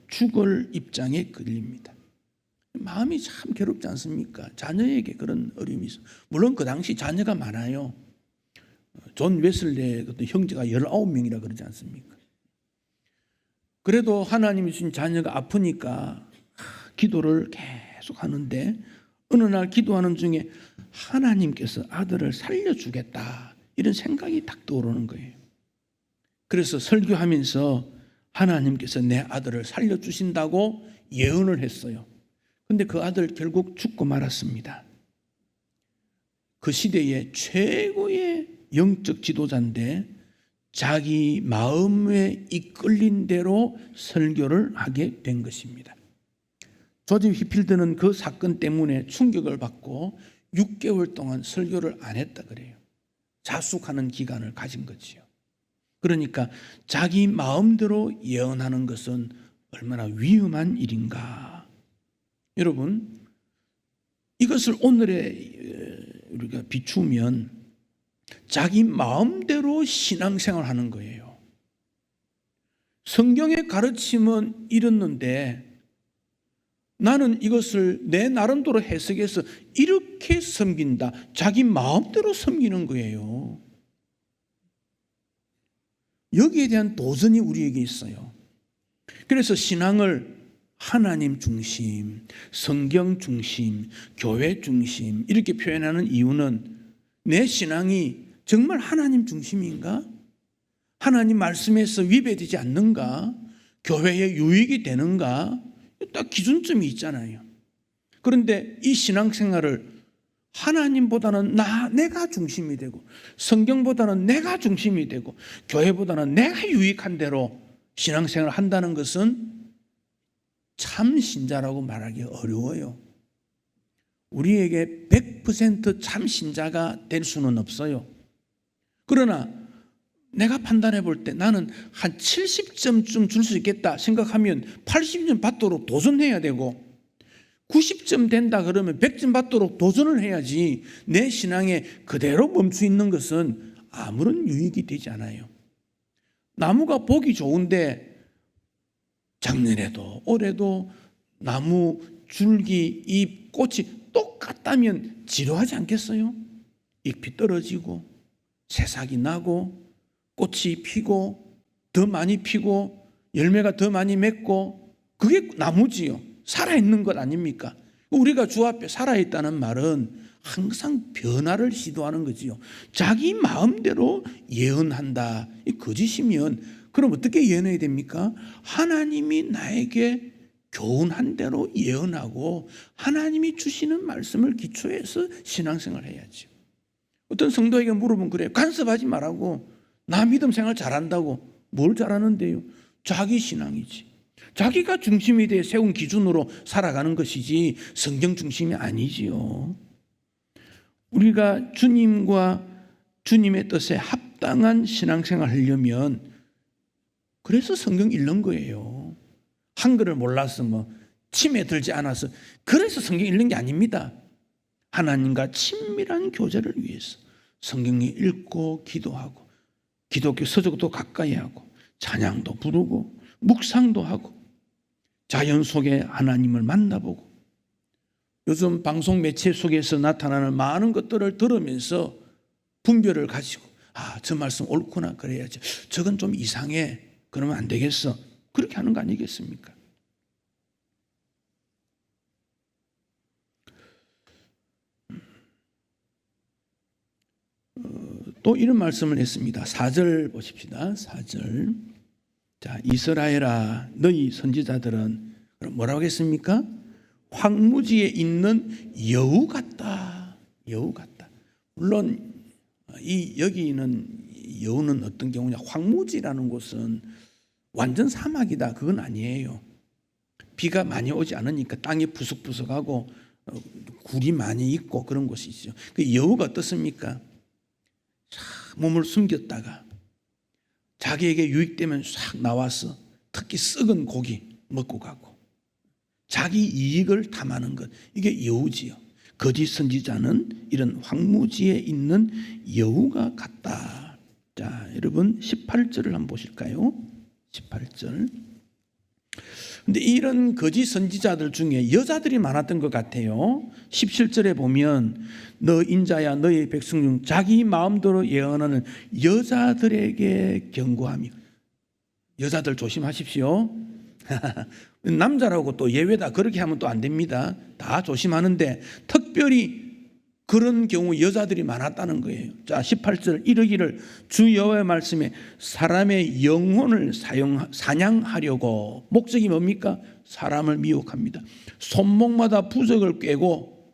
죽을 입장에 걸립니다. 마음이 참 괴롭지 않습니까? 자녀에게 그런 어려움이 있어. 물론 그 당시 자녀가 많아요. 존 웨슬레의 형제가 19명이라 그러지 않습니까? 그래도 하나님이 주신 자녀가 아프니까 기도를 계속 하는데 어느 날 기도하는 중에 하나님께서 아들을 살려주겠다, 이런 생각이 딱 떠오르는 거예요. 그래서 설교하면서 하나님께서 내 아들을 살려주신다고 예언을 했어요. 그런데 그 아들 결국 죽고 말았습니다. 그 시대의 최고의 영적 지도자인데 자기 마음에 이끌린 대로 설교를 하게 된 것입니다. 조지 휘필더는 그 사건 때문에 충격을 받고 6개월 동안 설교를 안 했다 그래요. 자숙하는 기간을 가진 거지요. 그러니까 자기 마음대로 예언하는 것은 얼마나 위험한 일인가. 여러분, 이것을 오늘에 우리가 비추면 자기 마음대로 신앙생활하는 거예요. 성경의 가르침은 이렇는데 나는 이것을 내 나름대로 해석해서 이렇게 섬긴다, 자기 마음대로 섬기는 거예요. 여기에 대한 도전이 우리에게 있어요. 그래서 신앙을 하나님 중심, 성경 중심, 교회 중심 이렇게 표현하는 이유는 내 신앙이 정말 하나님 중심인가? 하나님 말씀에서 위배되지 않는가? 교회에 유익이 되는가? 딱 기준점이 있잖아요. 그런데 이 신앙생활을 하나님보다는 내가 중심이 되고 성경보다는 내가 중심이 되고 교회보다는 내가 유익한 대로 신앙생활을 한다는 것은 참 신자라고 말하기 어려워요. 우리에게 100% 참 신자가 될 수는 없어요. 그러나 내가 판단해 볼 때 나는 한 70점쯤 줄 수 있겠다 생각하면 80점 받도록 도전해야 되고 90점 된다 그러면 100점 받도록 도전을 해야지 내 신앙에 그대로 멈춰 있는 것은 아무런 유익이 되지 않아요. 나무가 보기 좋은데 작년에도 올해도 나무 줄기, 잎, 꽃이 똑같다면 지루하지 않겠어요? 잎이 떨어지고 새싹이 나고 꽃이 피고 더 많이 피고 열매가 더 많이 맺고 그게 나무지요. 살아있는 것 아닙니까? 우리가 주 앞에 살아있다는 말은 항상 변화를 시도하는 거지요. 자기 마음대로 예언한다. 이 거짓이면 그럼 어떻게 예언해야 됩니까? 하나님이 나에게 교훈한 대로 예언하고 하나님이 주시는 말씀을 기초해서 신앙생활을 해야죠. 어떤 성도에게 물어보면 그래요. 간섭하지 말라고. 나 믿음 생활 잘한다고. 뭘 잘하는데요? 자기 신앙이지. 자기가 중심이 돼 세운 기준으로 살아가는 것이지 성경 중심이 아니지요. 우리가 주님과 주님의 뜻에 합당한 신앙생활을 하려면 그래서 성경 읽는 거예요. 한글을 몰라서 침에 들지 않아서 그래서 성경 읽는 게 아닙니다. 하나님과 친밀한 교제를 위해서 성경을 읽고 기도하고 기독교 서적도 가까이 하고 찬양도 부르고 묵상도 하고 자연 속에 하나님을 만나보고 요즘 방송 매체 속에서 나타나는 많은 것들을 들으면서 분별을 가지고 저 말씀 옳구나 그래야지 저건 좀 이상해 그러면 안 되겠어 그렇게 하는 거 아니겠습니까? 또 이런 말씀을 했습니다. 4절 보십시다. 4절. 자, 이스라엘아 너희 선지자들은 뭐라고 했습니까? 황무지에 있는 여우 같다. 여우 같다. 물론 여기는 여우는 어떤 경우냐? 황무지라는 곳은 완전 사막이다. 그건 아니에요. 비가 많이 오지 않으니까 땅이 부석부석하고 굴이 많이 있고 그런 곳이죠. 그 여우가 어떻습니까? 몸을 숨겼다가 자기에게 유익되면 싹 나와서 특히 썩은 고기 먹고 가고 자기 이익을 탐하는 것 이게 여우지요. 거짓 선지자는 이런 황무지에 있는 여우가 같다. 자, 여러분 18절을 한번 보실까요? 18절. 근데 이런 거짓 선지자들 중에 여자들이 많았던 것 같아요. 17절에 보면 너 인자야 너희 백성 중 자기 마음대로 예언하는 여자들에게 경고하며 여자들 조심하십시오. 남자라고 또 예외다 그렇게 하면 또 안 됩니다. 다 조심하는데 특별히 그런 경우 여자들이 많았다는 거예요. 자, 18절 이르기를 주 여호와의 말씀에 사람의 영혼을 사냥하려고 목적이 뭡니까? 사람을 미혹합니다. 손목마다 부적을 꿰고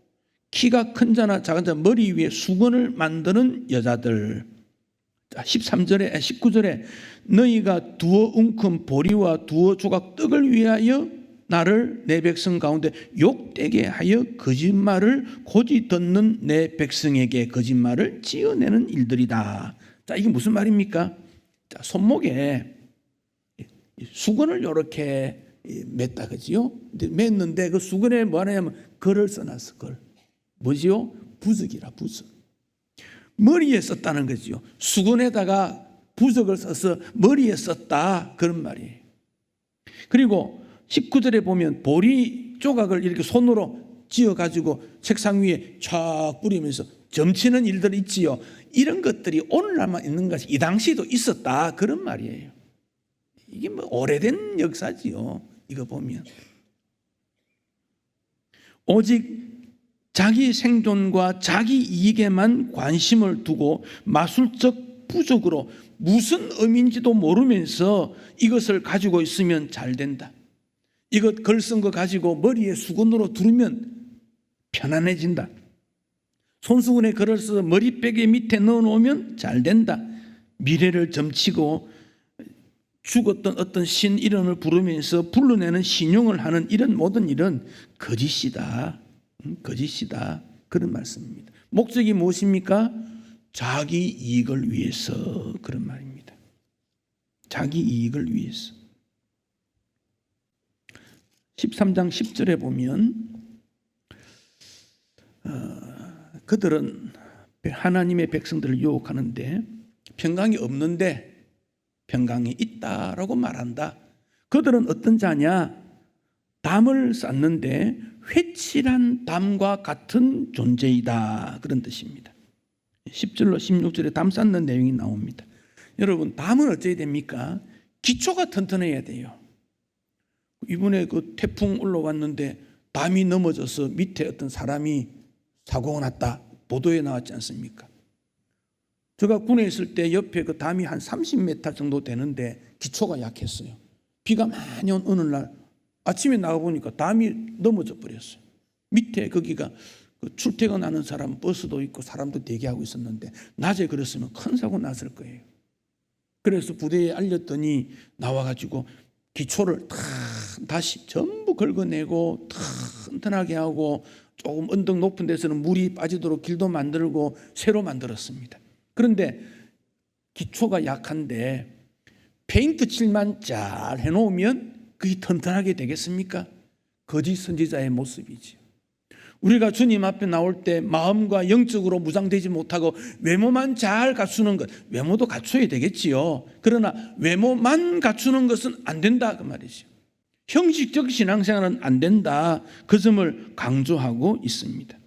키가 큰 자나 작은 자 머리 위에 수건을 만드는 여자들. 자, 19절에 너희가 두어 웅큼 보리와 두어 조각 떡을 위하여 나를 내 백성 가운데 욕되게 하여 거짓말을 고지 듣는 내 백성에게 거짓말을 지어내는 일들이다. 자, 이게 무슨 말입니까? 자, 손목에 수건을 이렇게 맸다 그지요? 맸는데 그 수건에 뭐 하냐면 글을 써놨어. 글. 뭐지요? 부적이라 부적. 머리에 썼다는 거지요. 수건에다가 부적을 써서 머리에 썼다 그런 말이에요. 그리고 19절에 보면 보리 조각을 이렇게 손으로 쥐어가지고 책상 위에 쫙 뿌리면서 점치는 일들이 있지요. 이런 것들이 오늘날만 있는 것이 이 당시에도 있었다 그런 말이에요. 이게 뭐 오래된 역사지요. 이거 보면 오직 자기 생존과 자기 이익에만 관심을 두고 마술적 부적으로 무슨 의미인지도 모르면서 이것을 가지고 있으면 잘 된다. 이것 글 쓴 거 가지고 머리에 수건으로 두르면 편안해진다. 손수건에 걸어서 머리빼기 밑에 넣어놓으면 잘 된다. 미래를 점치고 죽었던 어떤 신 이름을 부르면서 불러내는 신용을 하는 이런 모든 일은 거짓이다. 거짓이다. 그런 말씀입니다. 목적이 무엇입니까? 자기 이익을 위해서 그런 말입니다. 자기 이익을 위해서. 13장 10절에 보면 그들은 하나님의 백성들을 유혹하는데 평강이 없는데 평강이 있다라고 말한다. 그들은 어떤 자냐? 담을 쌓는데 회칠한 담과 같은 존재이다. 그런 뜻입니다. 10절로 16절에 담 쌓는 내용이 나옵니다. 여러분, 담은 어찌해야 됩니까? 기초가 튼튼해야 돼요. 이번에 그 태풍 올라왔는데 담이 넘어져서 밑에 어떤 사람이 사고가 났다. 보도에 나왔지 않습니까? 제가 군에 있을 때 옆에 그 담이 한 30m 정도 되는데 기초가 약했어요. 비가 많이 온 어느 날 아침에 나가보니까 담이 넘어져 버렸어요. 밑에 거기가 그 출퇴근하는 사람 버스도 있고 사람도 대기하고 있었는데 낮에 그랬으면 큰 사고 났을 거예요. 그래서 부대에 알렸더니 나와가지고 기초를 다시 전부 긁어내고 튼튼하게 하고 조금 언덕 높은 데서는 물이 빠지도록 길도 만들고 새로 만들었습니다. 그런데 기초가 약한데 페인트 칠만 잘 해놓으면 그게 튼튼하게 되겠습니까? 거짓 선지자의 모습이지. 우리가 주님 앞에 나올 때 마음과 영적으로 무장되지 못하고 외모만 잘 갖추는 것, 외모도 갖춰야 되겠지요. 그러나 외모만 갖추는 것은 안 된다 그 말이죠. 형식적 신앙생활은 안 된다. 그 점을 강조하고 있습니다.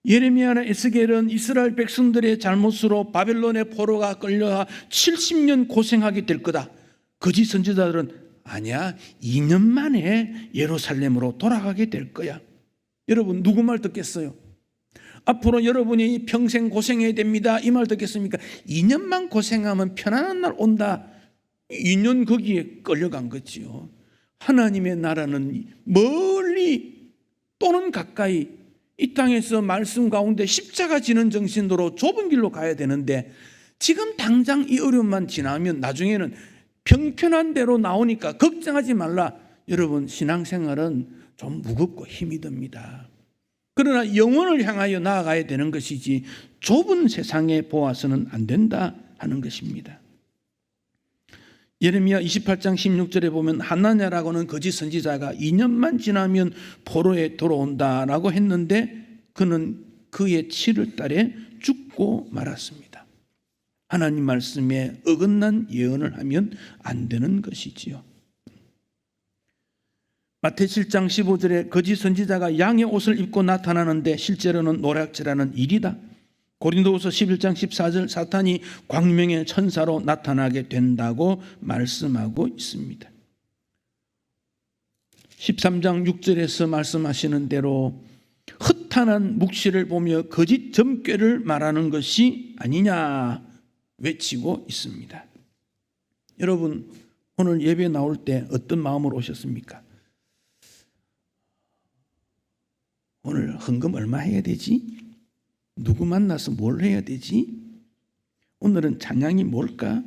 예레미야나 에스겔은 이스라엘 백성들의 잘못으로 바벨론의 포로가 끌려가 70년 고생하게 될 거다. 거짓 선지자들은 아니야, 2년 만에 예루살렘으로 돌아가게 될 거야. 여러분, 누구 말 듣겠어요? 앞으로 여러분이 평생 고생해야 됩니다. 이 말 듣겠습니까? 2년만 고생하면 편안한 날 온다. 2년 거기에 끌려간 거지요. 하나님의 나라는 멀리 또는 가까이 이 땅에서 말씀 가운데 십자가 지는 정신으로 좁은 길로 가야 되는데 지금 당장 이 어려움만 지나면 나중에는 평편한 대로 나오니까 걱정하지 말라. 여러분, 신앙생활은 좀 무겁고 힘이 듭니다. 그러나 영혼을 향하여 나아가야 되는 것이지 좁은 세상에 보아서는 안 된다 하는 것입니다. 예레미야 28장 16절에 보면 하나냐라고는 거짓 선지자가 2년만 지나면 포로에 들어온다라고 했는데 그는 그의 7월 달에 죽고 말았습니다. 하나님 말씀에 어긋난 예언을 하면 안 되는 것이지요. 마태 7장 15절에 거짓 선지자가 양의 옷을 입고 나타나는데 실제로는 노략질하는 일이다. 고린도후서 11장 14절 사탄이 광명의 천사로 나타나게 된다고 말씀하고 있습니다. 13장 6절에서 말씀하시는 대로 허탄한 묵시를 보며 거짓 점괘를 말하는 것이 아니냐 외치고 있습니다. 여러분, 오늘 예배 나올 때 어떤 마음으로 오셨습니까? 오늘 헌금 얼마 해야 되지? 누구 만나서 뭘 해야 되지? 오늘은 찬양이 뭘까?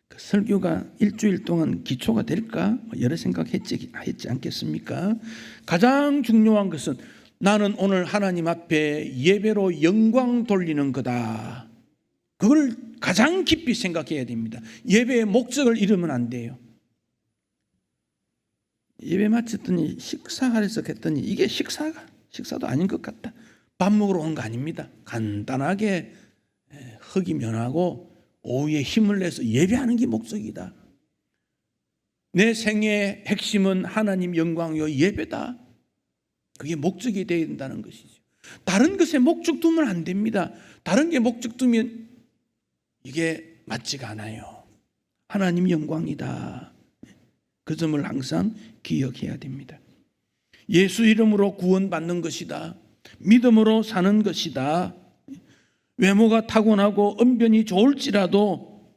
그 설교가 일주일 동안 기초가 될까? 여러 생각했지 않겠습니까? 가장 중요한 것은 나는 오늘 하나님 앞에 예배로 영광 돌리는 거다. 그걸 가장 깊이 생각해야 됩니다. 예배의 목적을 잃으면 안 돼요. 예배 마쳤더니 식사하래서 했더니 이게 식사도 아닌 것 같다. 밥 먹으러 온 거 아닙니다. 간단하게 허기 면하고 오후에 힘을 내서 예배하는 게 목적이다. 내 생애의 핵심은 하나님 영광이요 예배다. 그게 목적이 되어야 된다는 것이죠. 다른 것에 목적 두면 안 됩니다. 다른 게 목적 두면 이게 맞지가 않아요. 하나님 영광이다. 그 점을 항상 기억해야 됩니다. 예수 이름으로 구원받는 것이다. 믿음으로 사는 것이다. 외모가 타고나고 언변이 좋을지라도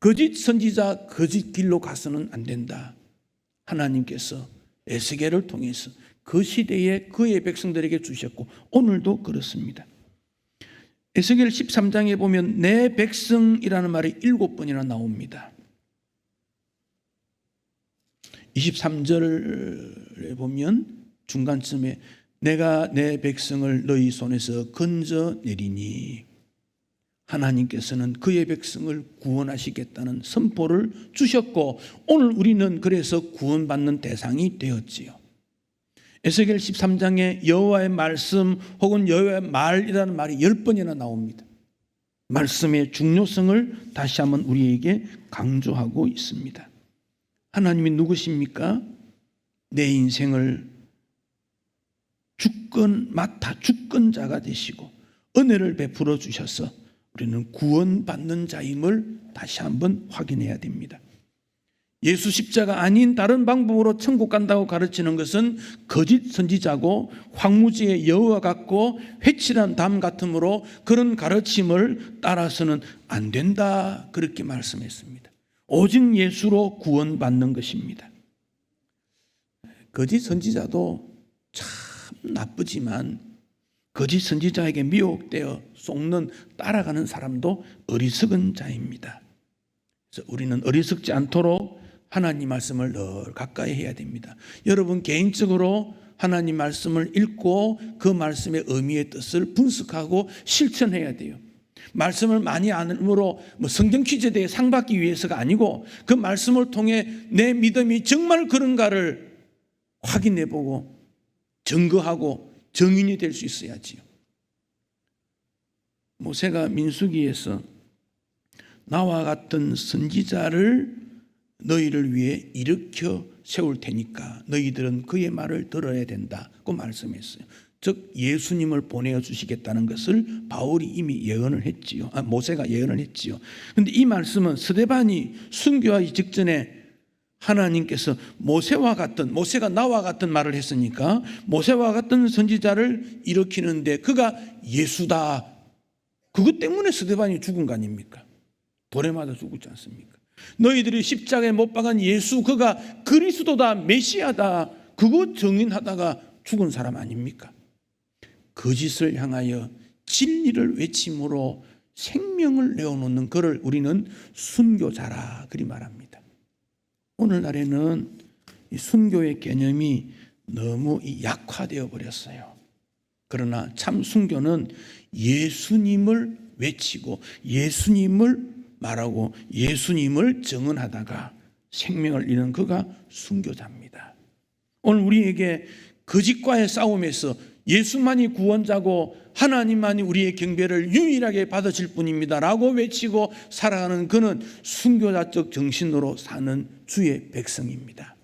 거짓 선지자 거짓 길로 가서는 안 된다. 하나님께서 에스겔을 통해서 그 시대에 그의 백성들에게 주셨고 오늘도 그렇습니다. 에스겔 13장에 보면 내 백성이라는 말이 7번이나 나옵니다. 23절에 보면 중간쯤에 내가 내 백성을 너희 손에서 건져내리니 하나님께서는 그의 백성을 구원하시겠다는 선포를 주셨고 오늘 우리는 그래서 구원받는 대상이 되었지요. 에스겔 13장에 여호와의 말씀 혹은 여호와의 말이라는 말이 10번이나 나옵니다. 말씀의 중요성을 다시 한번 우리에게 강조하고 있습니다. 하나님이 누구십니까? 내 인생을 주권자가 되시고 은혜를 베풀어 주셔서 우리는 구원받는 자임을 다시 한번 확인해야 됩니다. 예수 십자가 아닌 다른 방법으로 천국 간다고 가르치는 것은 거짓 선지자고 황무지의 여우와 같고 회칠한 담 같으므로 그런 가르침을 따라서는 안 된다, 그렇게 말씀했습니다. 오직 예수로 구원받는 것입니다. 거짓 선지자도 참 나쁘지만 거짓 선지자에게 미혹되어 속는 따라가는 사람도 어리석은 자입니다. 그래서 우리는 어리석지 않도록 하나님 말씀을 늘 가까이 해야 됩니다. 여러분 개인적으로 하나님 말씀을 읽고 그 말씀의 의미의 뜻을 분석하고 실천해야 돼요. 말씀을 많이 안으므로 성경 퀴즈에 대해 상 받기 위해서가 아니고 그 말씀을 통해 내 믿음이 정말 그런가를 확인해보고 증거하고 정인이 될 수 있어야지요. 모세가 민수기에서 나와 같은 선지자를 너희를 위해 일으켜 세울 테니까 너희들은 그의 말을 들어야 된다고 말씀했어요. 즉 예수님을 보내주시겠다는 것을 바울이 이미 예언을 했지요. 모세가 예언을 했지요. 그런데 이 말씀은 스데반이 순교하기 직전에 하나님께서 모세가 나와 같은 말을 했으니까 모세와 같은 선지자를 일으키는데 그가 예수다. 그것 때문에 스데반이 죽은 거 아닙니까? 돌에 맞아 죽었지 않습니까? 너희들이 십자가에 못 박은 예수, 그가 그리스도다, 메시아다, 그거 정인하다가 죽은 사람 아닙니까? 거짓을 향하여 진리를 외침으로 생명을 내어놓는 그를 우리는 순교자라 그리 말합니다. 오늘날에는 이 순교의 개념이 너무 약화되어 버렸어요. 그러나 참 순교는 예수님을 외치고 예수님을 말하고 예수님을 증언하다가 생명을 잃는 그가 순교자입니다. 오늘 우리에게 거짓과의 싸움에서 예수만이 구원자고 하나님만이 우리의 경배를 유일하게 받으실 분입니다 라고 외치고 살아가는 그는 순교자적 정신으로 사는 주의 백성입니다.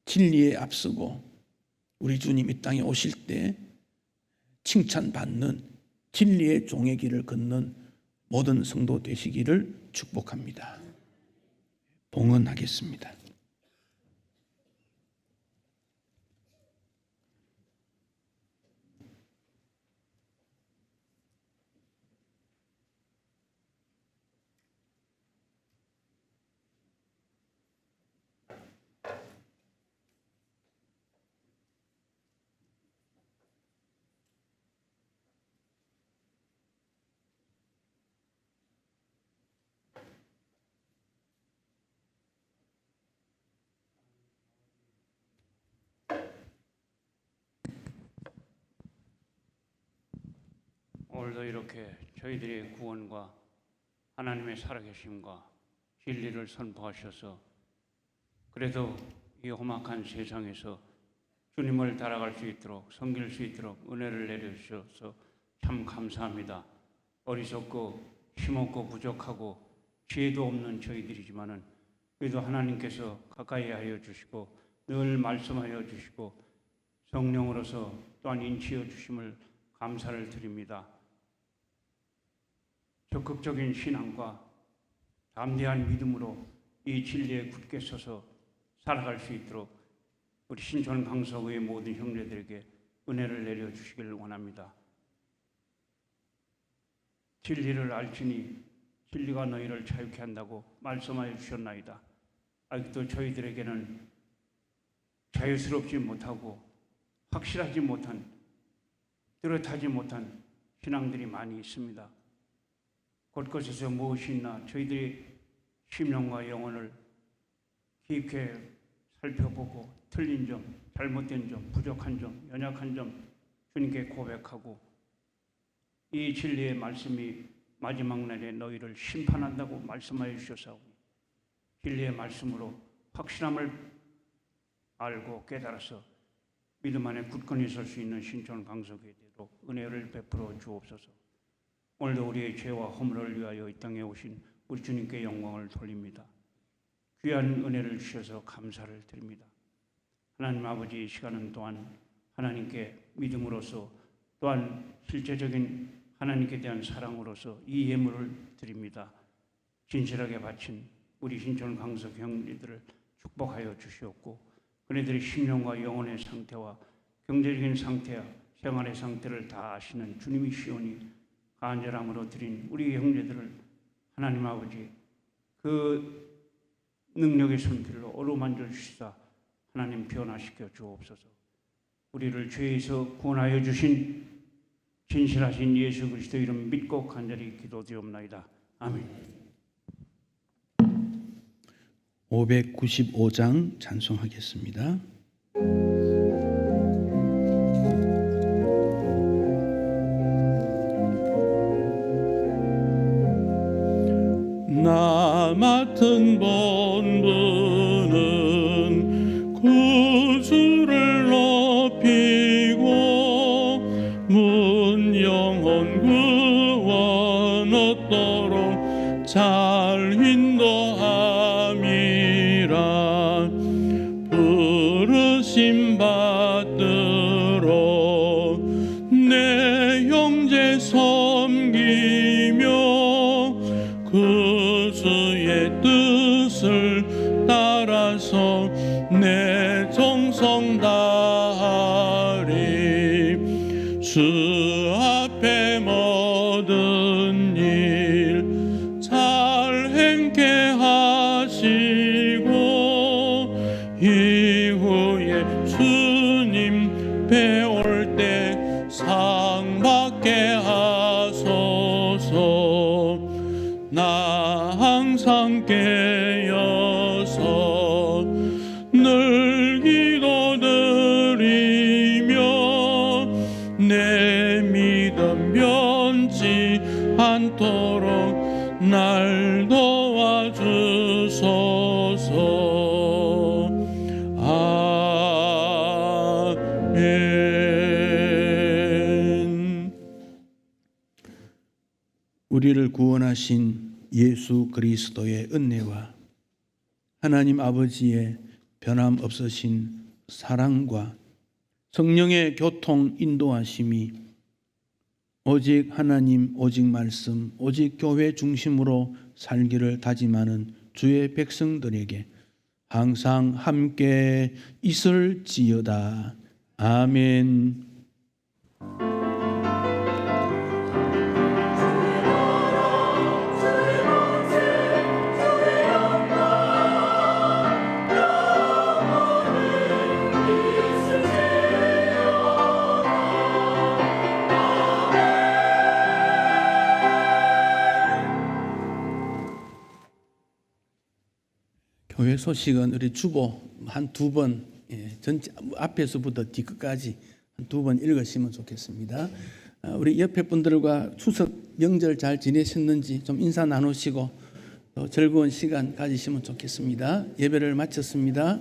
진리에 앞서고 우리 주님 이 땅에 오실 때 칭찬받는 진리의 종의 길을 걷는 모든 성도 되시기를 축복합니다. 봉헌하겠습니다. 오늘도 이렇게 저희들의 구원과 하나님의 살아계심과 진리를 선포하셔서 그래도 이 험악한 세상에서 주님을 따라갈 수 있도록 섬길 수 있도록 은혜를 내려주셔서 참 감사합니다. 어리석고 힘없고 부족하고 지혜도 없는 저희들이지만은 그래도 하나님께서 가까이 하여 주시고 늘 말씀하여 주시고 성령으로서 또한 인치해 주심을 감사를 드립니다. 적극적인 신앙과 담대한 믿음으로 이 진리에 굳게 서서 살아갈 수 있도록 우리 신촌 강서구의 모든 형제들에게 은혜를 내려주시기를 원합니다. 진리를 알지니 진리가 너희를 자유케 한다고 말씀하여 주셨나이다. 아직도 저희들에게는 자유스럽지 못하고 확실하지 못한, 뚜렷하지 못한 신앙들이 많이 있습니다. 곳곳에서 무엇이 있나 저희들이 심령과 영혼을 깊게 살펴보고 틀린 점, 잘못된 점, 부족한 점, 연약한 점 주님께 고백하고 이 진리의 말씀이 마지막 날에 너희를 심판한다고 말씀하여 주셨사오니 진리의 말씀으로 확실함을 알고 깨달아서 믿음 안에 굳건히 설 수 있는 신촌 강석회대로 은혜를 베풀어 주옵소서. 오늘도 우리의 죄와 허물을 위하여 이 땅에 오신 우리 주님께 영광을 돌립니다. 귀한 은혜를 주셔서 감사를 드립니다. 하나님 아버지, 이 시간은 또한 하나님께 믿음으로써 또한 실제적인 하나님께 대한 사랑으로서 이 예물을 드립니다. 진실하게 바친 우리 신촌 강석 형제들을 축복하여 주시옵고 그네들의 심령과 영혼의 상태와 경제적인 상태와 생활의 상태를 다 아시는 주님이시오니 간절함으로 드린 우리 형제들을 하나님 아버지 그 능력의 손길로 어루만져 주시사 하나님 변화시켜 주옵소서. 우리를 죄에서 구원하여 주신 진실하신 예수 그리스도 이름 믿고 간절히 기도드리옵나이다. 아멘. 595장 찬송하겠습니다. 나 맡은 본분은 구주를 높이고 문 영혼 구원 얻도록 잘 인도함이라. 부르심 받들어 내 형제 섬기며 구주의 뜻을 따라서 내 정성 다하리. 주 앞에 모든 일 잘 행케 하시고 이후에 주님 배울 때 상 받게 하소서. 나 항상 깨어서 늘 기도드리며 내 믿음 변치 않도록 날 도와주소서. 아멘. 우리를 구원하신 예수 그리스도의 은혜와 하나님 아버지의 변함없으신 사랑과 성령의 교통 인도하심이 오직 하나님, 오직 말씀, 오직 교회 중심으로 살기를 다짐하는 주의 백성들에게 항상 함께 있을지어다. 아멘. 교회 소식은 우리 주보 한 두 번, 전체 앞에서부터 뒤끝까지 한 두 번 읽으시면 좋겠습니다. 우리 옆에 분들과 추석 명절 잘 지내셨는지 좀 인사 나누시고 또 즐거운 시간 가지시면 좋겠습니다. 예배를 마쳤습니다.